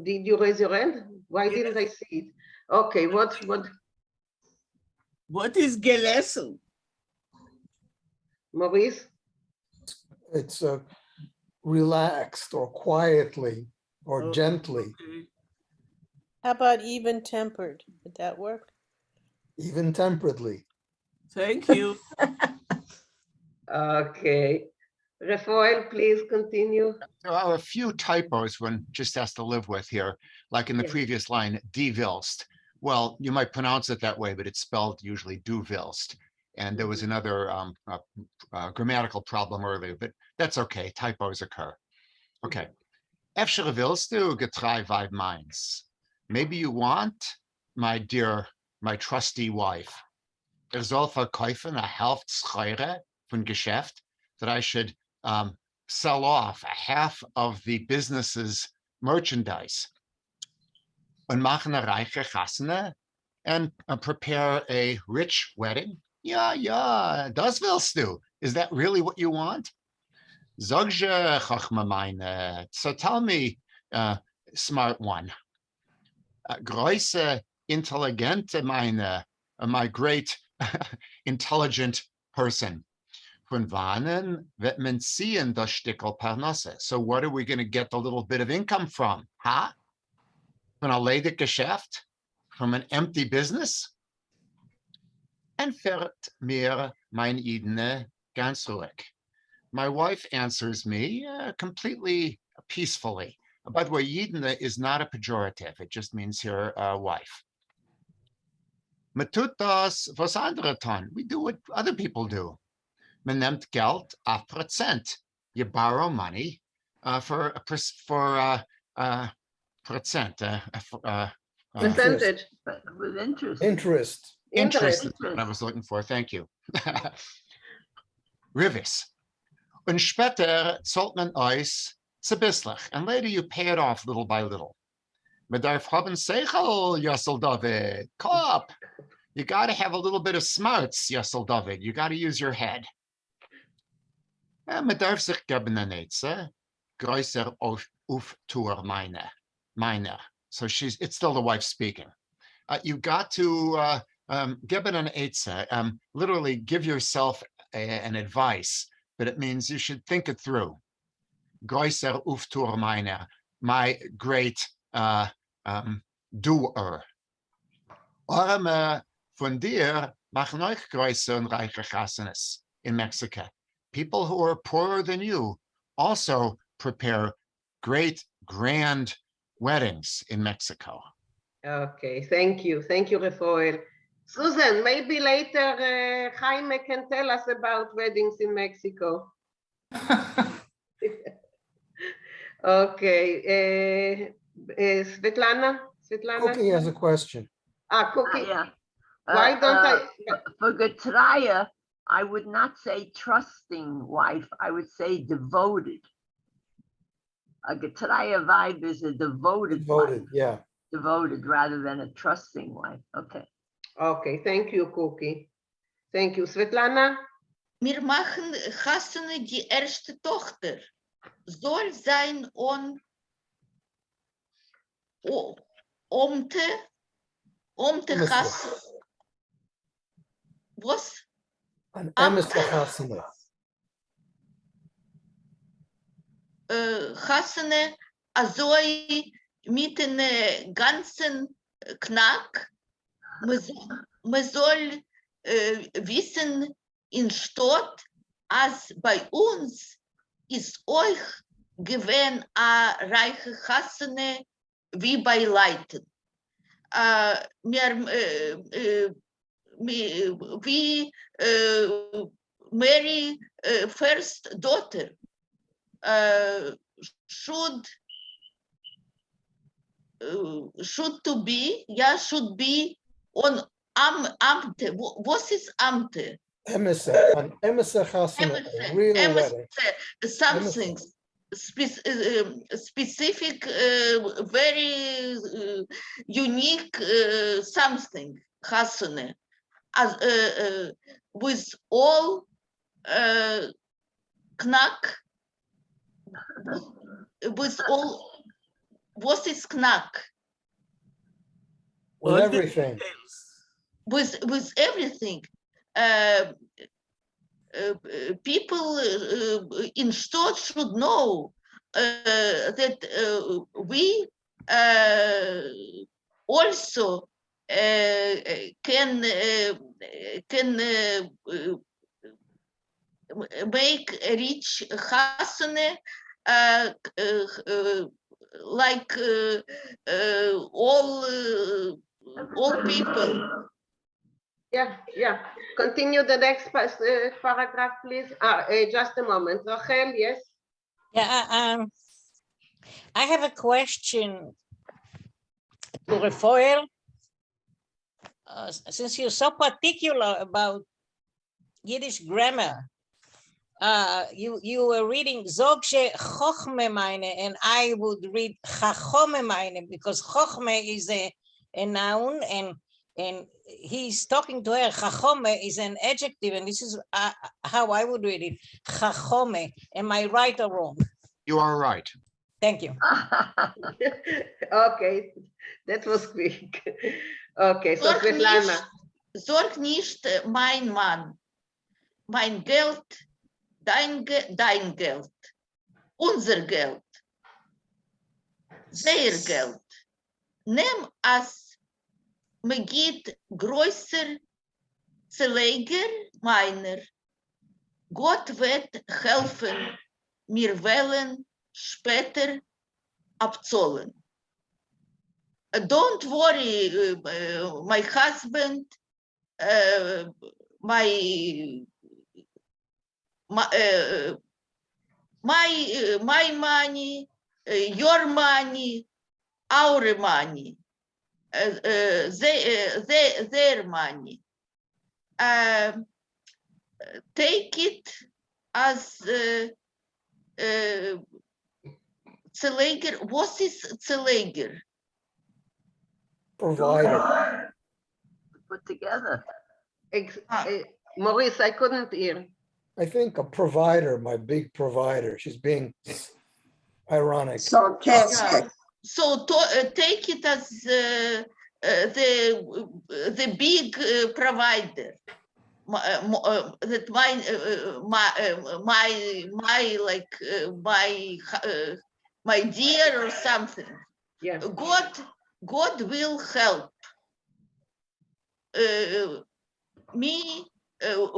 Did you raise your hand? Why didn't I see it? Okay, what? What is gelesen? Maurice? It's relaxed or quietly or gently, How about even tempered? Would that work? even temperedly. Thank you. Okay. Rafael, please continue. There are a few typos one just has to live with here, like in the Yes. previous line, die Willst. Well, you might pronounce it that way, but it's spelled usually du willst. And there was another grammatical problem earlier, but that's okay. Typos occur. Okay. Efter willst du getrei weib meins? Maybe you want, my dear, my trusty wife, soll verkaufen a Hälfte von Geschäft, that I should sell off a half of the business's merchandise. Und machen a reiche Chassene, and prepare a rich wedding. Ja, das willst du. Is that really what you want? Sag je, Chachma meine. So tell me, smart one. Große, intelligente meine, my great intelligent person. Von wannen wird man ziehen das Stickel Parnasse? So what are we going to get the little bit of income from? Huh? Von a ledig Geschäft? From an empty business? And fährt mir mein Idene ganz ruhig. My wife answers me completely peacefully. By the way, Yidne is not a pejorative. It just means here wife. Man tut das, was andere tun. We do what other people do. Man nimmt Geld auf Prozent. You borrow money for percent. Percentage. With interest. Interest. Interest is what I was looking for. Thank you. Rivis. Und später zahlt man euch zibislich. And later you pay it off little by little. Man darf haben Seichel, Yossel David. Cop. You got to have a little bit of smarts, Yossel David. You got to use your head. Man darf sich geben an Eitze. Größer auf Tour meine. So it's still the wife speaking. You got to geben an Eitze, literally give yourself an advice, but it means you should think it through. Größer auf Tour meine, my great doer. Arme von dir machen euch größer und reiche Chassanes in Mexico. People who are poorer than you also prepare great, grand weddings in Mexico. Okay, thank you. Thank you, Rafael. Susan, maybe later Jaime can tell us about weddings in Mexico. Okay. Svetlana? Cookie has a question. Cookie. Yeah. Why don't For Getraya, I would not say trusting wife. I would say devoted. A Getraya vibe is a devoted wife. Yeah. Devoted rather than a trusting wife. Okay. Okay, thank you, Cookie. Thank you. Svetlana? Wir machen Hassene die erste Tochter. Soll sein Omte Hassene. Was? An Emissar Chassene. Hassene, azoi mit den ganzen Knack. Man soll wissen in Stadt, als bei uns ist euch gewähnt a reiche Hassene wie bei Leuten. We Mary first daughter should be on Amte. What is Amte? Emissar, an Emissar Chassene, a real wedding. Something specific, very unique something Chassene. With all knack with all, was is knack, With everything. with everything. People in Stott should know that we also can make rich chasane like all people. Yeah. Continue the next paragraph, please. Just a moment. Rachel, yes? Yeah, I have a question to Rafael. Since you're so particular about Yiddish grammar, you were reading Zogshe Chochme meine, and I would read Chachome meine, because Chochme is a noun, and he's talking to her. Chachome is an adjective, and this is how I would read it. Chachome. Am I right or wrong? You are right. Thank you. Okay, that was quick. Okay, so Svetlana. Sorg nicht, mein Mann. Mein Geld, dein Geld. Unser Geld. Their Geld. Nimm as megit größer Zeleger meiner. Gott wird helfen, mir wollen später abzahlen. Don't worry, my husband, my money, your money, our money, their money. Take it as Zeleger. What is Zeleger? Provider. Put together. Maurice, I couldn't hear. I think a provider, my big provider. She's being ironic. Sarcastic. So take it as the big provider. That my dear or something. Yeah. God will help me.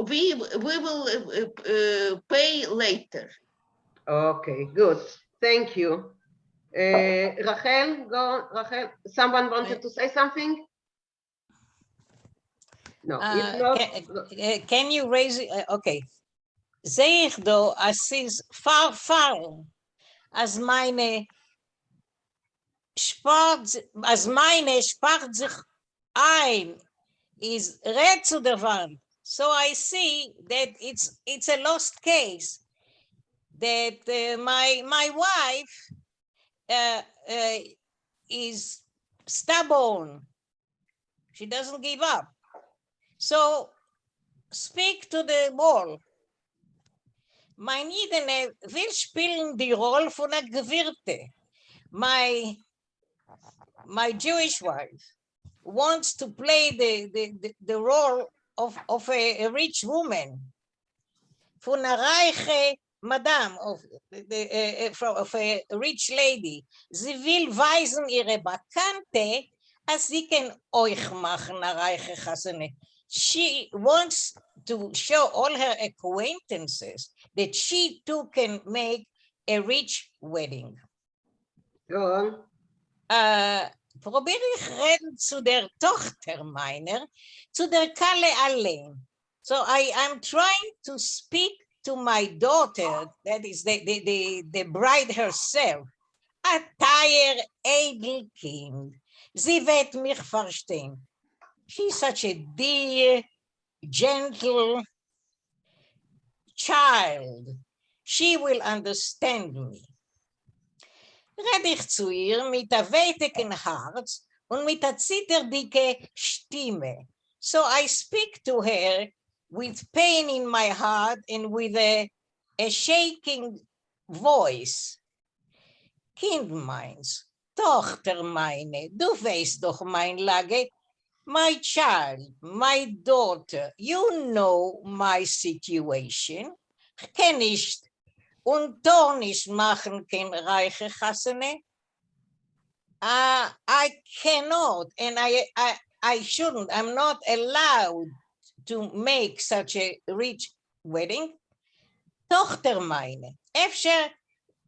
We will pay later. Okay, good. Thank you. Rachel, go. Rachel, someone wanted to say something? No. If not, Can you raise it? Okay. Sehe ich do, as is far, as meine spart sich ein, is red zu der Wand. So I see that it's a lost case. That my wife is stubborn. She doesn't give up. So speak to the wall. Mein Idene will spielen die Rolle von einer Gewirte. My Jewish wife wants to play the role of a rich woman, von einer reiche Madame, of a rich lady. Sie will weisen ihre Bekannte, als sie kann euch machen, eine reiche Chasene. She wants to show all her acquaintances that she too can make a rich wedding. Go on. Probiere ich reden zu der Tochter meiner, zu der Kalle allein. So I'm trying to speak to my daughter, that is the bride herself, a tire Edelkind. Sie wird mich verstehen. She's such a dear, gentle child. She will understand me. Red ich zu ihr mit der wehtigen Herz und mit der zitterdicke Stimme. So I speak to her with pain in my heart and with a shaking voice. Kind meins, Tochter meine, du weißt doch mein Lage. My child, my daughter, you know my situation. Ich kann nicht und doch nicht machen kein reiche Chassene. I cannot and I shouldn't, I'm not allowed to make such a rich wedding. Tochter meine, efter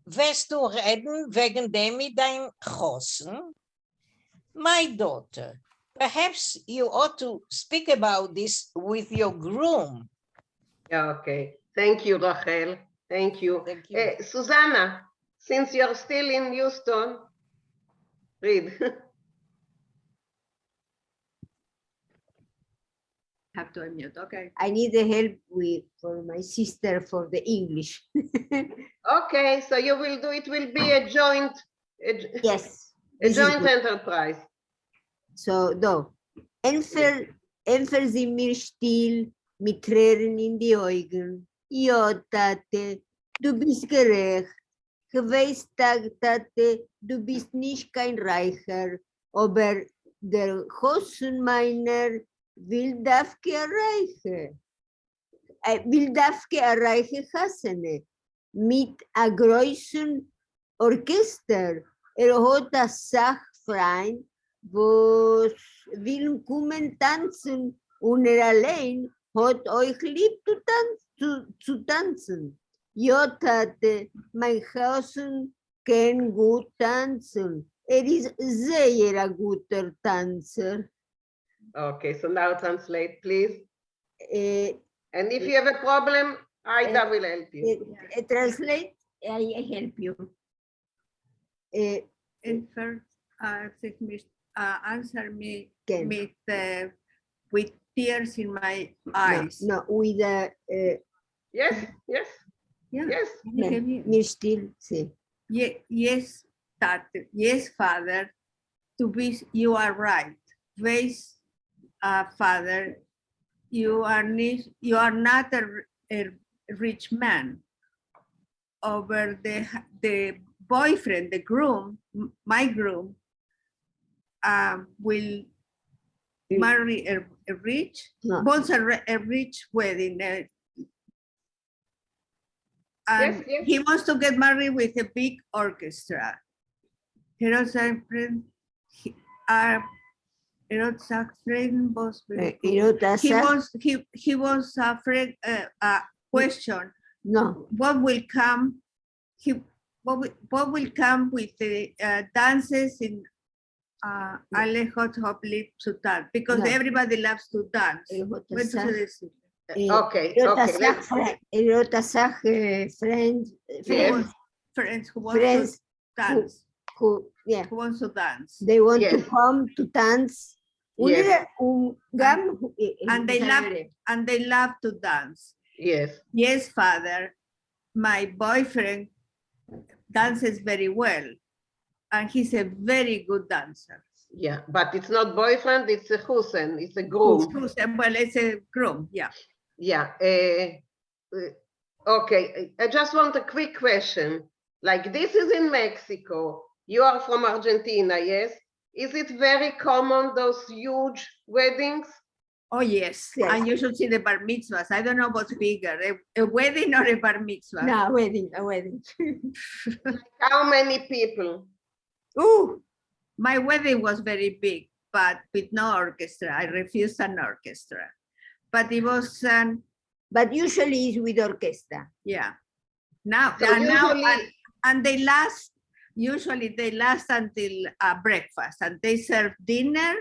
wirst du reden wegen dem mit dein Chossen? My daughter, perhaps you ought to speak about this with your groom. Yeah, okay. Thank you, Rachel. Thank you. Thank you. Susanna, since you're still in Houston, read. Have to unmute, okay. I need the help for my sister for the English. Okay, so you will do, it will be a joint, Yes. a this is joint good. enterprise. So, Enfer sie mir still mit Tränen in die Augen. Ja, Tate, du bist gerecht. Gewiss, Tate, du bist nicht kein Reicher, aber der Hosen meiner will Dafke erreichen. Will Dafke erreichen Hassene mit a größeren Orchester. Hat a Sachfreund, wo will kommen tanzen und allein hat euch lieb zu tanzen. Ja, Tate, mein Hausen kann gut tanzen. Ist sehr ein guter Tanzer. Okay, so now translate, please. And if you have a problem, Ida will help you. Translate, I help you. Enfer sich mich answer me Can. with tears in my eyes. No, with Yes, yes, Yeah. yes. mir still, sí. Yes, Tate, yes, Father, you are right. Yes, Father, you are not a rich man. Over the boyfriend, the groom, my groom, will marry a rich, wants a rich wedding. And Yes, yes. he wants to get married with a big orchestra. Heroes are friend. He wants a friend, question. No. What will come? What will come with the dances in Alejo Hoplip to dance? Because No. everybody loves to dance. What does it say? Okay, okay. Friends Friends who want Friends to dance. who Wants to dance. they want Yes. to come to dance. Yes. And they love to dance. Yes. Yes, Father, my boyfriend dances very well, and he's a very good dancer. Yeah, but it's not boyfriend, it's a Hussein, it's a groom. Well, it's a groom, yeah. Yeah. Okay, I just want a quick question. Like this is in Mexico. You are from Argentina, yes? Is it very common, those huge weddings? Oh, yes. Yes. And you should see the bar mitzvahs. I don't know what's bigger, a wedding or a bar mitzvah. No, a wedding. How many people? Ooh, my wedding was very big, but with no orchestra. I refused an orchestra. But it was, But usually it's with orchestra. yeah. Now, So now usually- and usually they last until breakfast, and they serve dinner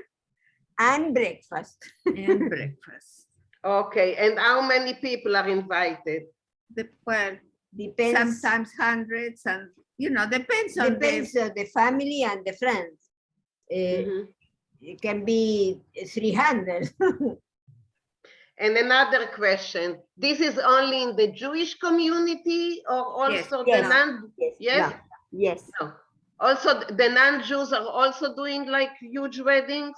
And breakfast. and breakfast. Okay, and how many people are invited? Well, Depends. sometimes hundreds, and depends on Depends on the family and the friends. Mhm. It can be 300. And another question, this is only in the Jewish community or also the yes, non? Yes? Yes. No. Also, the non-Jews are also doing like huge weddings?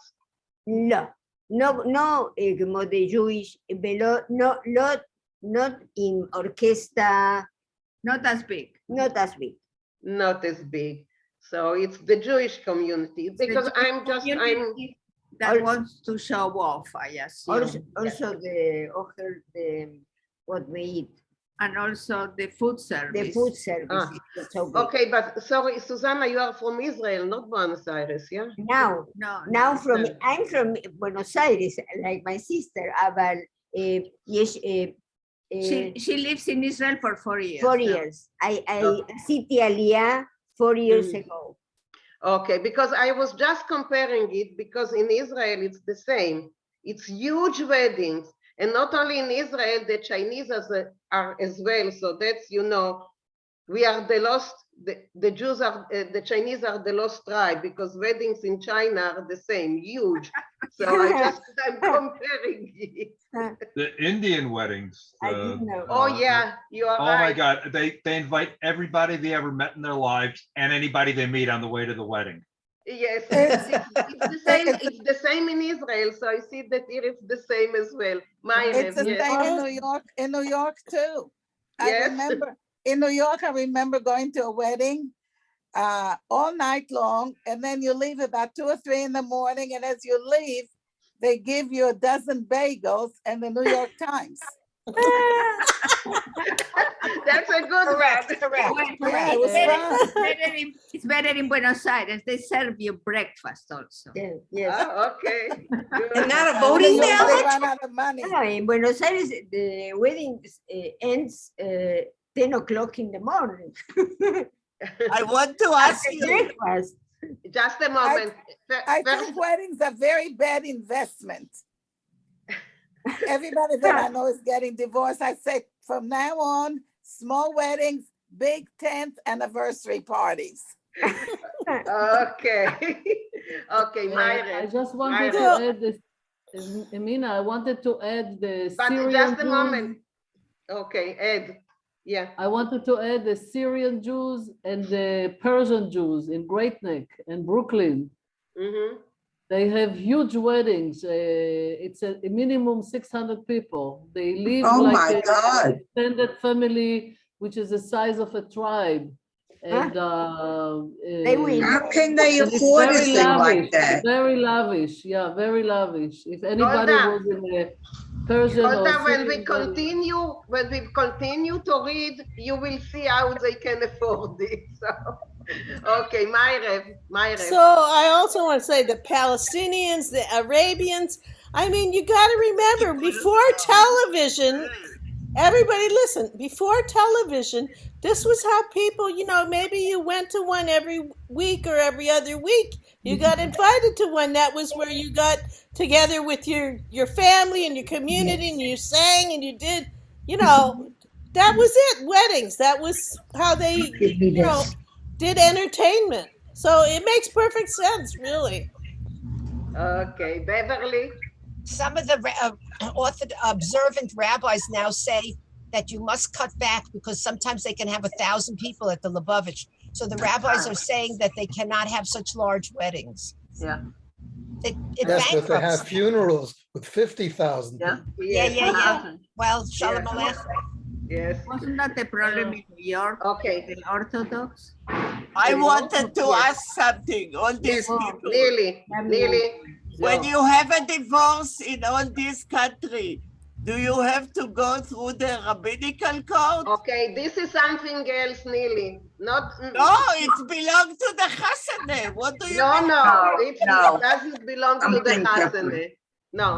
No, como the Jewish, but not in orchestra Not as big. Not as big. Not as big. So it's the Jewish community, because I'm That wants to show off, I assume. Also the what we eat. And also the food service. The food service. is so big. Okay, but sorry, Susanna, you are from Israel, not Buenos Aires, yeah? Now, No. I'm from Buenos Aires, like my sister, but yes, She lives in Israel for 4 years. 4 now. years. I city Aliyah 4 years ago. Okay, because I was just comparing it, because in Israel it's the same. It's huge weddings, and not only in Israel, the Chinese are as well. So that's, you know, we are the lost, the Jews are, the Chinese are the lost tribe, because weddings in China are the same, huge. So I'm comparing it. The Indian weddings. Oh yeah, you are Oh right. my God, they invite everybody they ever met in their lives and anybody they meet on the way to the wedding. Yes, it's the same. It's the same in Israel. So I see that here it's the same as well. It's the same in New York. In New York too. I Yes. remember in New York. I remember going to a wedding all night long, and then you leave about 2 or 3 in the morning, and as you leave, they give you a dozen bagels and the New York Times. That's a good Correct, one. correct. Yeah, it was fun. It's better in Buenos Aires. They serve you breakfast also. Yes. Oh, okay. And not a They voting usually ballot? run out of money. No, in Buenos Aires, the wedding ends 10 o'clock in the morning. I want to ask After you. breakfast. Just a moment. I think weddings are very bad investment. Everybody that I know is getting divorced. I say from now on, small weddings, big tent, anniversary parties. Okay. Okay, Myra. I just wanted to add this, Emina, I wanted to add the But Syrian just a Jews. moment. Okay, Ed. Yeah. I wanted to add the Syrian Jews and the Persian Jews in Great Neck and Brooklyn. Mm-hmm. They have huge weddings. It's a minimum 600 people. They live Oh like my God. an extended family, which is the size of a tribe. And How can they and it's afford a very thing like lavish, that? Very lavish, yeah, very lavish. If anybody Golda. was in a Persian or Golda, when we Syrian continue to read, you will see how they can afford it. So, okay, Myra. So I also want to say the Palestinians, the Arabians, I mean, you got to remember before television, everybody listen, before television, this was how people, you know, maybe you went to one every week or every other week. You got invited to one. That was where you got together with your family and your community and you sang and you did, you know, that was it, weddings. That was how they, you know, did entertainment. So it makes perfect sense, really. Okay, Beverly. Some of the observant rabbis now say that you must cut back because sometimes they can have 1,000 people at the Lubavitch. So the rabbis are saying that they cannot have such large weddings. Yeah. It Yes, but they bankrupts. have funerals with 50,000 Yeah. people. Yeah. Well, Shalom Aleichem. Yes. Wasn't that the problem in New York? Okay. The Orthodox? I wanted to ask something. All these people. Lily. When you have a divorce in all this country, do you have to go through the rabbinical court? Okay, this is something else, Neely. Not. No, it belongs to the chasene. What do you mean? It doesn't belong to the chasene. No.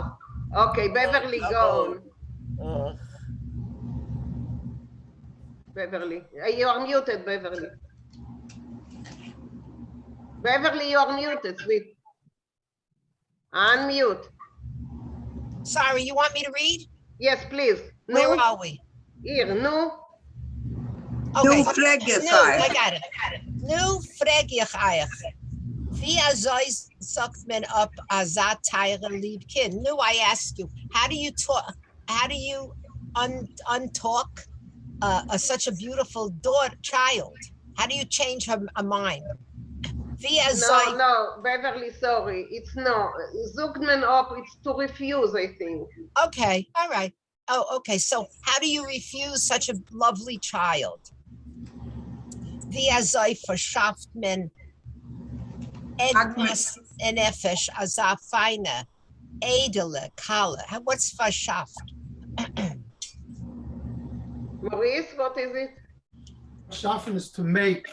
Okay, Beverly, go on. Beverly, you are muted, Beverly. Beverly, you are muted, sweet. Unmute. Sorry, you want me to read? Yes, please. Where are we? Here, no. Okay. Nu frag ich Nu, euch. I got it. Nu frag ich euch. Wie sagt man ab azat teire lieb kind? Nu, I ask you, how do you talk? How do you untalk such a beautiful child? How do you change her mind? No, Beverly, sorry. It's no. Sucht man up, it's to refuse, I think. Okay, all right. Oh, okay. So how do you refuse such a lovely child? Wie soll verschafft man Egmas Nefesh Azar feine, edele, kale? What's verschafft? Maurice, what is it? Schaffen is to make.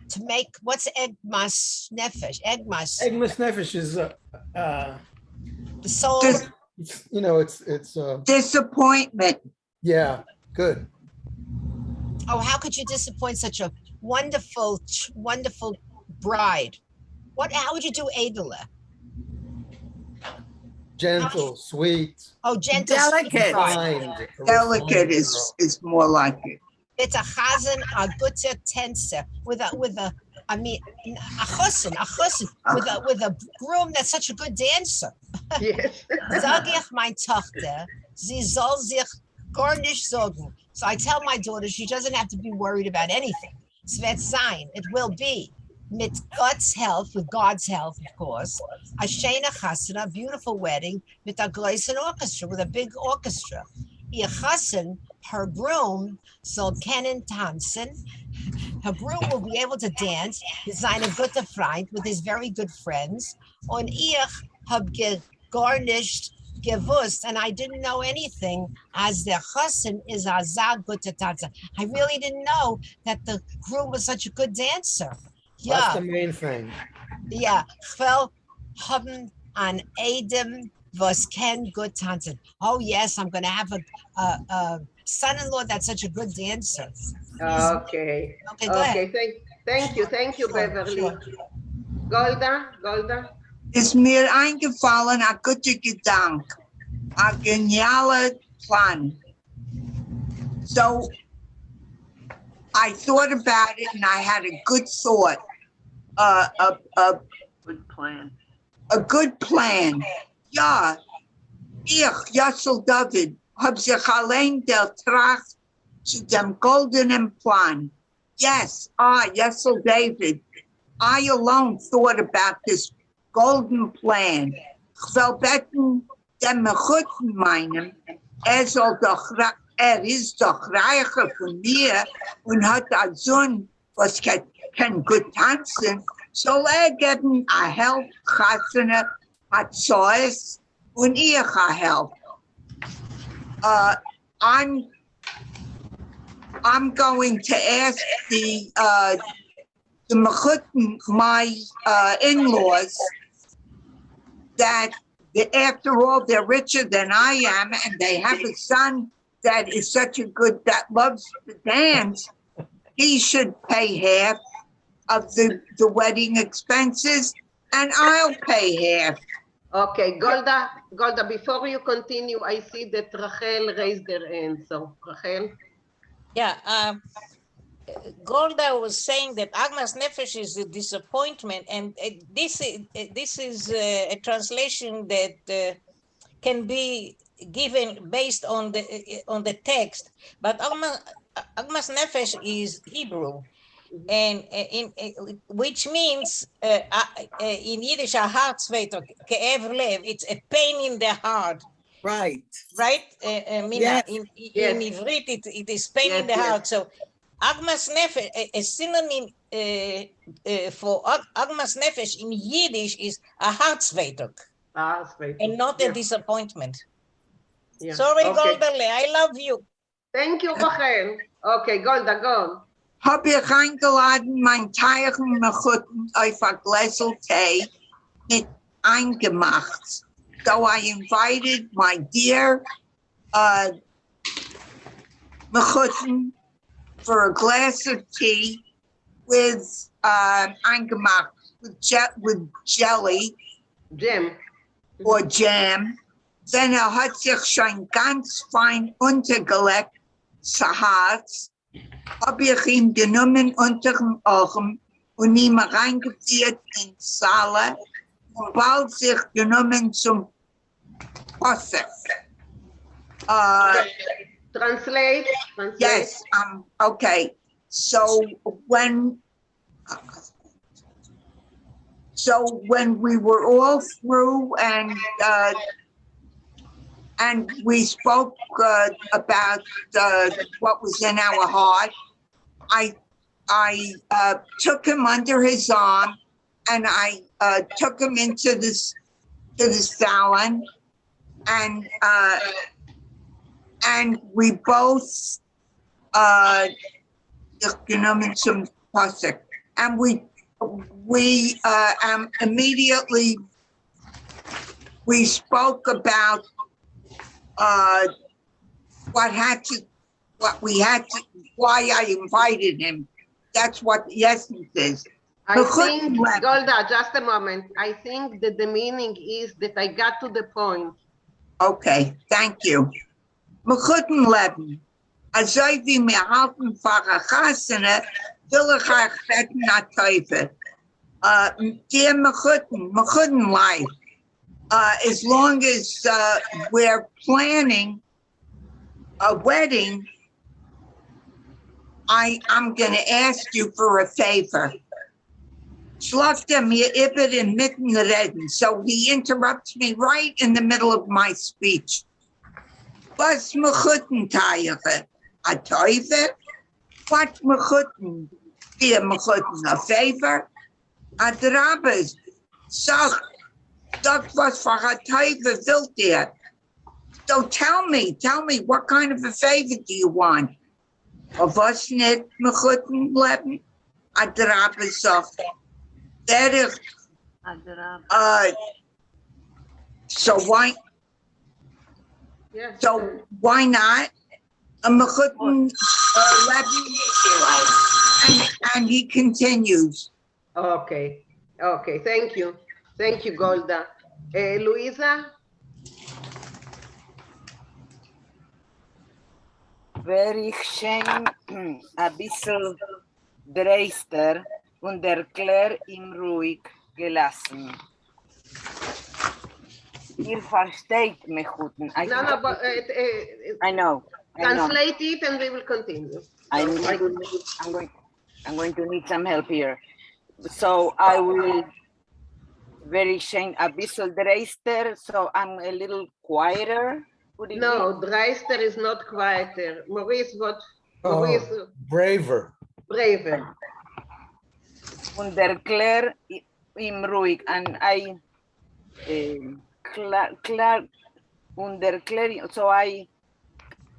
To make, what's Egmas Nefesh? Egmas, Egmas nefesh is, the soul. it's, you know, it's Disappointment. yeah, good. Oh, how could you disappoint such a wonderful, wonderful bride? How would you do edele? Gentle, sweet. Oh, gentle. Delicate. Refined. Delicate is more like it. It's a chazan, a gutter tenser with a I mean a chussin with a groom that's such a good dancer. Yes. Sag ich mein Tochter, sie soll sich gar nicht sorgen. So I tell my daughter she doesn't have to be worried about anything. Es wird sein, it will be. Mit God's help, with God's help, of course, a shena chasana, a beautiful wedding, with a großen orchestra, with a big orchestra. Ihr chassan, her groom, soll kennen tanzen. Her groom will be able to dance, with seine gute Freund, with his very good friends. Und ich hab gar nicht gewusst, and I didn't know anything, as der chassan is a sehr gute Tanzer. I really didn't know that the groom was such a good dancer. That's Yeah, the main thing. yeah. Ich will haben an Adam was can good tanzen. Oh yes, I'm gonna have a son-in-law that's such a good dancer. Okay. Okay, go ahead. Okay, thank you, Sure, Beverly. sure. Golda? Ist mir eingefallen, a guter Gedanke, a genialer Plan. So I thought about it and I had a good thought. Good plan. A good plan. Ja, ich, Yassel David, hab sich allein der Tracht zu dem goldenen Plan. Yes, I, Yassel David, I alone thought about this golden plan. Ich will betten dem Mechuten meinen, soll doch, ist doch reicher von mir und hat einen Sohn, was kann gut tanzen, soll geben a help, Chassene, hat Zeus und ich a help. I'm going to ask the Mechuten, my in-laws, that after all, they're richer than I am, and they have a son that is such a good, that loves to dance. He should pay half of the wedding expenses, and I'll pay half. Okay, Golda, before you continue, I see that Rachel raised her hand, so Rachel. Yeah, Golda was saying that Agmas Nefesh is a disappointment, and this is a translation that can be given based on the text, but Agmas Nefesh is Hebrew, and which means in Yiddish a hartzweiter, ke'ev lev, it's a pain in the heart. Right. Right, Mina? Yes. In Yes. Ivrit, it is pain in the heart. So Agmas Nefesh, a synonym for Agmas Nefesh in Yiddish is a hartzweiter, and not a disappointment. Yeah. Sorry, Okay. Goldale, I love you. Thank you, Rachel. Okay, Golda, go. Hab ich eingeladen, mein Teichen Mechuten auf a Gläsel Tee mit eingemacht. So I invited my dear Mechuten for a glass of tea with eingemacht, with jelly. Jam. Or jam. Then hat sich schon ganz fein untergelegt zu Harz. Hab ich ihn genommen unter dem Augen und ihm reingeführt in die Saale und bald sich genommen zum Posek. Translate. Yes, okay. So when we were all through and we spoke about what was in our heart, I took him under his arm and I took him into this to the salon, and we both and we immediately we spoke about why I invited him. That's what the essence is. I think, Golda, just a moment. I think that the meaning is that I got to the point. Okay, thank you. Mechuten leben. Azoi wie mir halten Pfarrer Chassene, will ich euch beten a Teufel. Dear Mechuten life, as long as we're planning a wedding, I'm gonna ask you for a favor. Schlag mir über den mitten reden, so he interrupts me right in the middle of my speech. Was mechuten teiere? A Teufel? What mechuten? Dear mechuten, a favor? A drabes? Sag was for a Teufel will dir. So tell me, what kind of a favor do you want? Of us net mechuten leben? A drabes sag. So why? Yeah. So why not? And he continues. Okay, thank you, Golda. Luisa? Wäre ich schön ein bisschen dreister und erklär ihm ruhig gelassen. Ihr versteht mich gut. No, but I know. Translate it and we will continue. I'm going to need some help here. So I will very shame a bisschen dreister, so I'm a little quieter. No, dreister is not quieter. Maurice, what? Maurice, Braver. Braver. Und erklär ihm ruhig. And I klar und erklär, so I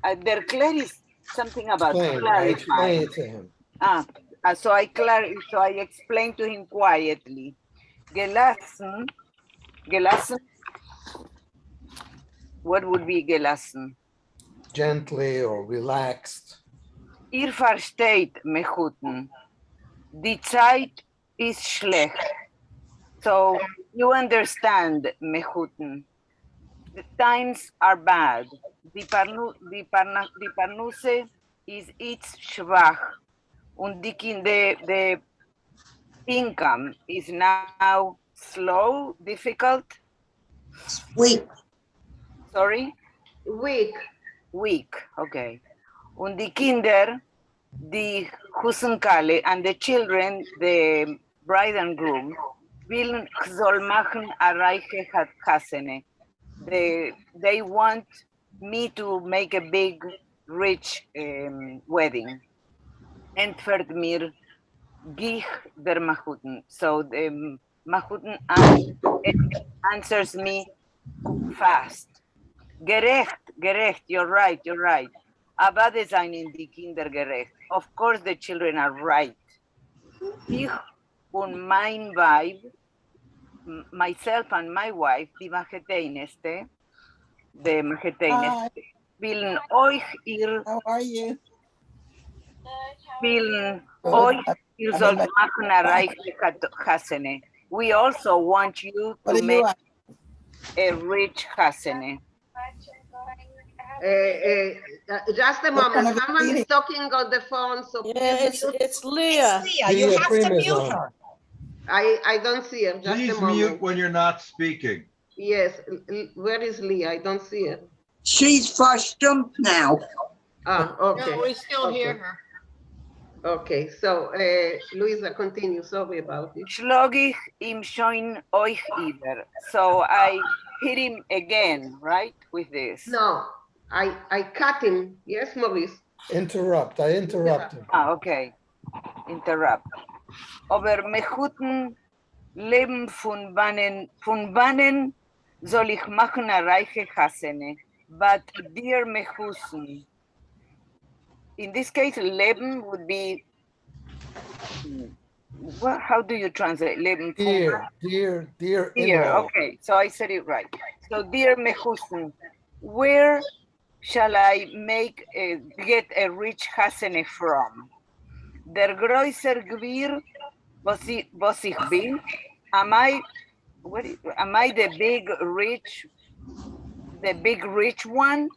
declare is something about I explain it to him. So I explained to him quietly. Gelassen. What would be gelassen? Gently or relaxed. Ihr versteht, mechuten. Die Zeit ist schlecht. So you understand, mechuten. The times are bad. Die Parnusse is it's schwach. Und the income is now slow, difficult. Weak. Sorry? Weak, okay. Und die Kinder, die Husenkale and the children, the bride and groom, soll machen a reiche Hasene. They want me to make a big, rich wedding. Entfert mir gich der Machuten. So the Machuten answers me fast. Gerecht, you're right. Aber seien die Kinder gerecht. Of course the children are right. Ich und mein Weib, myself and my wife, die Macheteineste, willen euch ihr sollt machen a reiche Hasene. We also want you to make a rich Hasene. Just a moment. Someone is talking on the phone, so it's Leah. You have to mute her. I don't see her. Just Please a moment. mute when you're not speaking. Yes. Where is Leah? I don't see her. She's verstummt now. Okay. No, we still hear her. Okay, so Luisa, continue. Sorry about it. Schlug ich ihm schon euch über. So I hit him again, right? With this. No, I cut him. Yes, Maurice. Interrupt, I interrupted. Okay. Interrupt. Aber mechuten Leben von wannen soll ich machen a reiche Hasene, but dear mechusen. In this case, Leben would be, well, how do you translate Leben? Dear Dear, in-law. okay, so I said it right. So dear mechusen, where shall I get a rich Hasene from? Der größer Gewir, was ich bin? Am I the big rich one?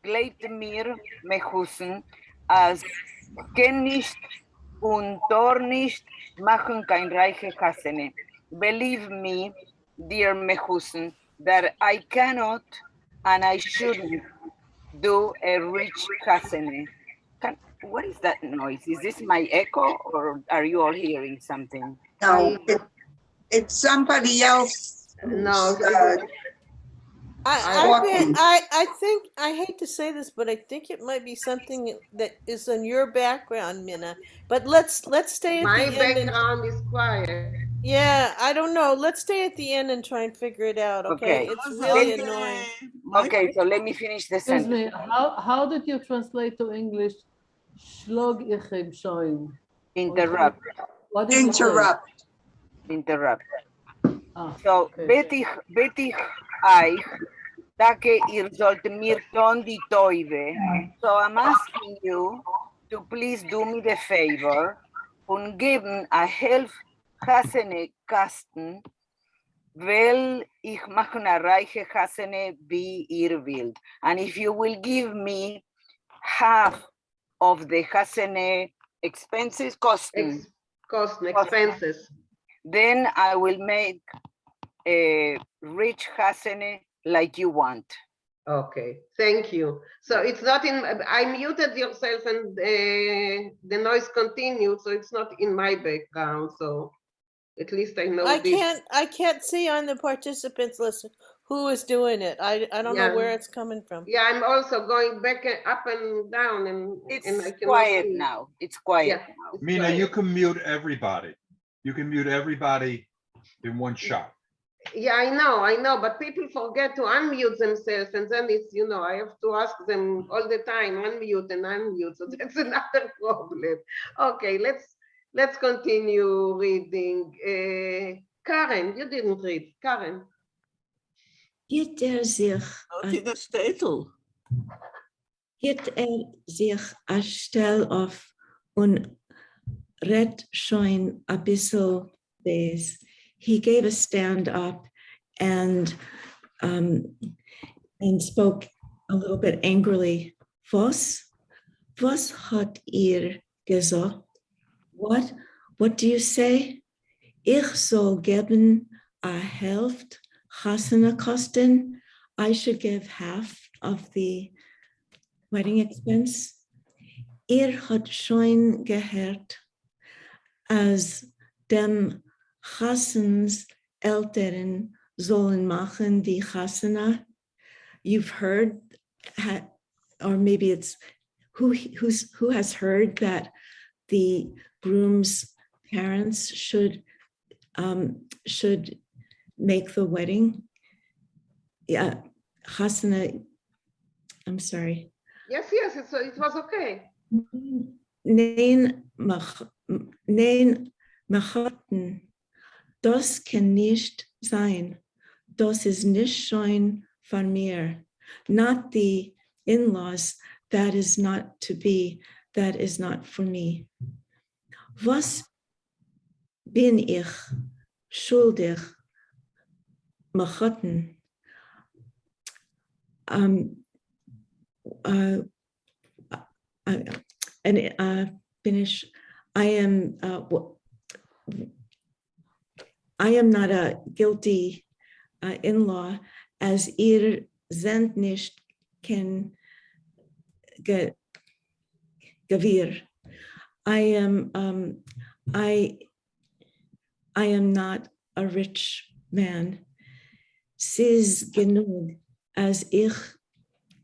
Gleibt mir mechusen, als kenn nicht und Tor nicht machen kein reiche Hasene. Believe me, dear mechusen, that I cannot and I shouldn't do a rich Hasene. What is that noise? Is this my echo or are you all hearing something? No, it's somebody else. No. I think, I hate to say this, but I think it might be something that is in your background, Minna. But let's stay at My the end. background is quiet. Yeah, I don't know. Let's stay at the end and try and figure it out. Okay, Okay. it's really annoying. Okay, so let me finish the Excuse sentence. me, how did you translate to English? Schlug ich im Schein. Interrupt. What did you say? Interrupt. So, bet ich euch, dake ihr sollt mir tun die Teuve. So I'm asking you to please do me the favor und geben a half Hasene Kasten, weil ich mache a reiche Hasene wie ihr wollt. And if you will give me half of the Hasene expenses, expenses, then I will make a rich Hasene like you want. Okay, thank you. So it's not in, I muted yourself and the noise continued, so it's not in my background, so at least I know this. I can't see on the participants list who is doing it. I don't know where it's coming from. Yeah, I'm also going back and up and down and it's I cannot quiet see. now. It's quiet now. Mina, you can mute everybody. You can mute everybody in one shot. Yeah, I know, but people forget to unmute themselves and then it's, you know, I have to ask them all the time, unmute and unmute. So that's another problem. Okay, let's continue reading. Karen, you didn't read. Karen. Geht sich a Stell auf und red schon a bissel days. He gave a stand up and spoke a little bit angrily. Was hat ihr gesagt? What do you say? Ich soll geben a Hälfte Hasene kosten. I should give half of the wedding expense. Hat schon gehört, as dem Hassens Eltern sollen machen die Hasena. You've heard, or maybe it's who has heard that the groom's parents should make the wedding. Yeah, Hasena. I'm sorry. Yes, it was okay. Nein, machaten. Das kann nicht sein. Das ist nicht schon von mir. Not the in-laws. That is not to be. That is not for me. Was bin ich schuldig? Machaten. Finish. I am not a guilty in-law, as ihr seid nicht kein Gewir. I am not a rich man. Sis genug, as ich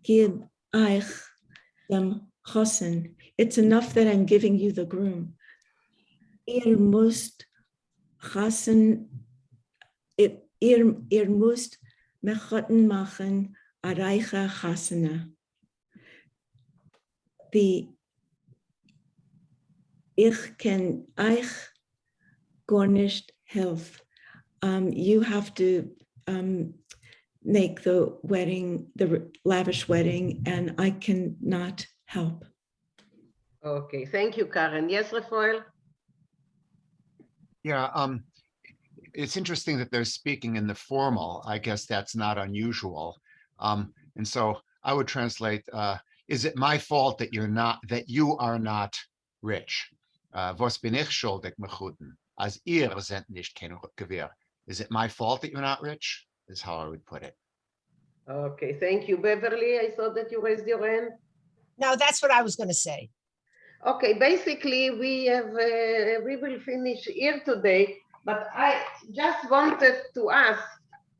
geb eich dem chosen. It's enough that I'm giving you the groom. Ihr müsst chosen, ihr müsst mechoten machen a reiche chasene. Ich kann euch gar nicht helfen. You have to make the wedding, the lavish wedding, and I cannot help. Okay, thank you, Karen. Yes, Rafael? Yeah, it's interesting that they're speaking in the formal. I guess that's not unusual. And so I would translate, is it my fault that you are not rich? Was bin ich schuldig mechuten, als ihr seid nicht kein Gewehr? Is it my fault that you're not rich? Is how I would put it. Okay, thank you. Beverly, I saw that you raised your hand. No, that's what I was going to say. Okay, basically we will finish here today, but I just wanted to ask,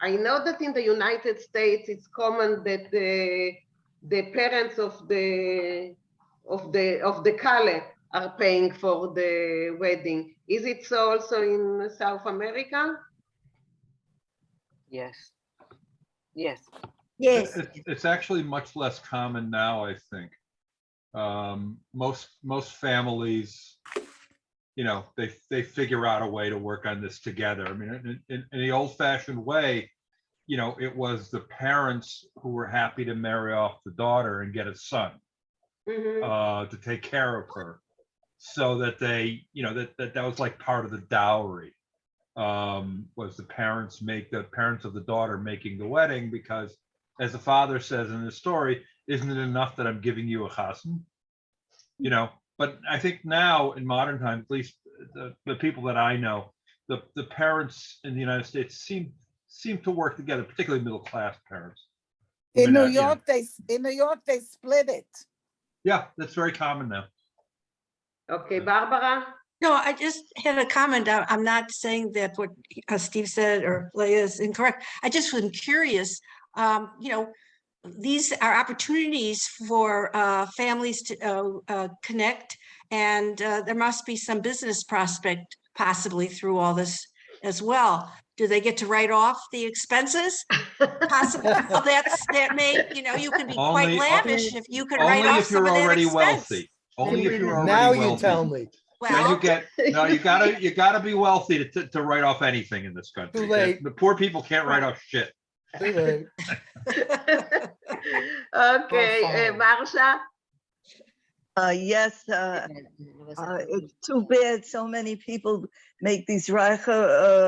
I know that in the United States, it's common that the parents of the Kale are paying for the wedding. Is it so also in South America? Yes. Yes. Yes. It's actually much less common now, I think. Most families, you know, they figure out a way to work on this together. I mean, in the old-fashioned way, you know, it was the parents who were happy to marry off the daughter and get a son to take care of her, so that they, you know, that was like part of the dowry. Was the parents of the daughter making the wedding, because as the father says in the story, isn't it enough that I'm giving you a chassan? You know, but I think now in modern times, at least the people that I know, the parents in the United States seem to work together, particularly middle class parents. In New York, they split it. Yeah, that's very common now. Okay, Barbara? No, I just had a comment. I'm not saying that what Steve said or Leah is incorrect. I just was curious. You know, these are opportunities for families to connect, and there must be some business prospect possibly through all this as well. Do they get to write off the expenses? Possibly. Well, that may, you know, you can be quite lavish if you can write off some of that expense. Wealthy. Only if you're already Now wealthy. you tell me. Then you get no. You gotta be wealthy to write off anything in this country. Too late. The poor people can't write off shit. Too late. Okay, Marsha? Yes, it's too bad so many people make these reiche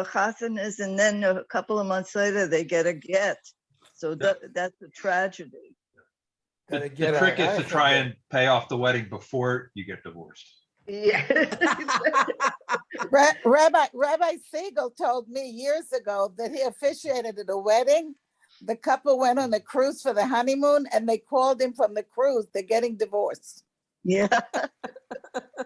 chasanas, and then a couple of months later they get a get. So that's a tragedy. The trick is to try and pay off the wedding before you get divorced. Yeah. Rabbi Siegel told me years ago that he officiated at a wedding. The couple went on a cruise for the honeymoon, and they called him from the cruise. They're getting divorced. Yeah.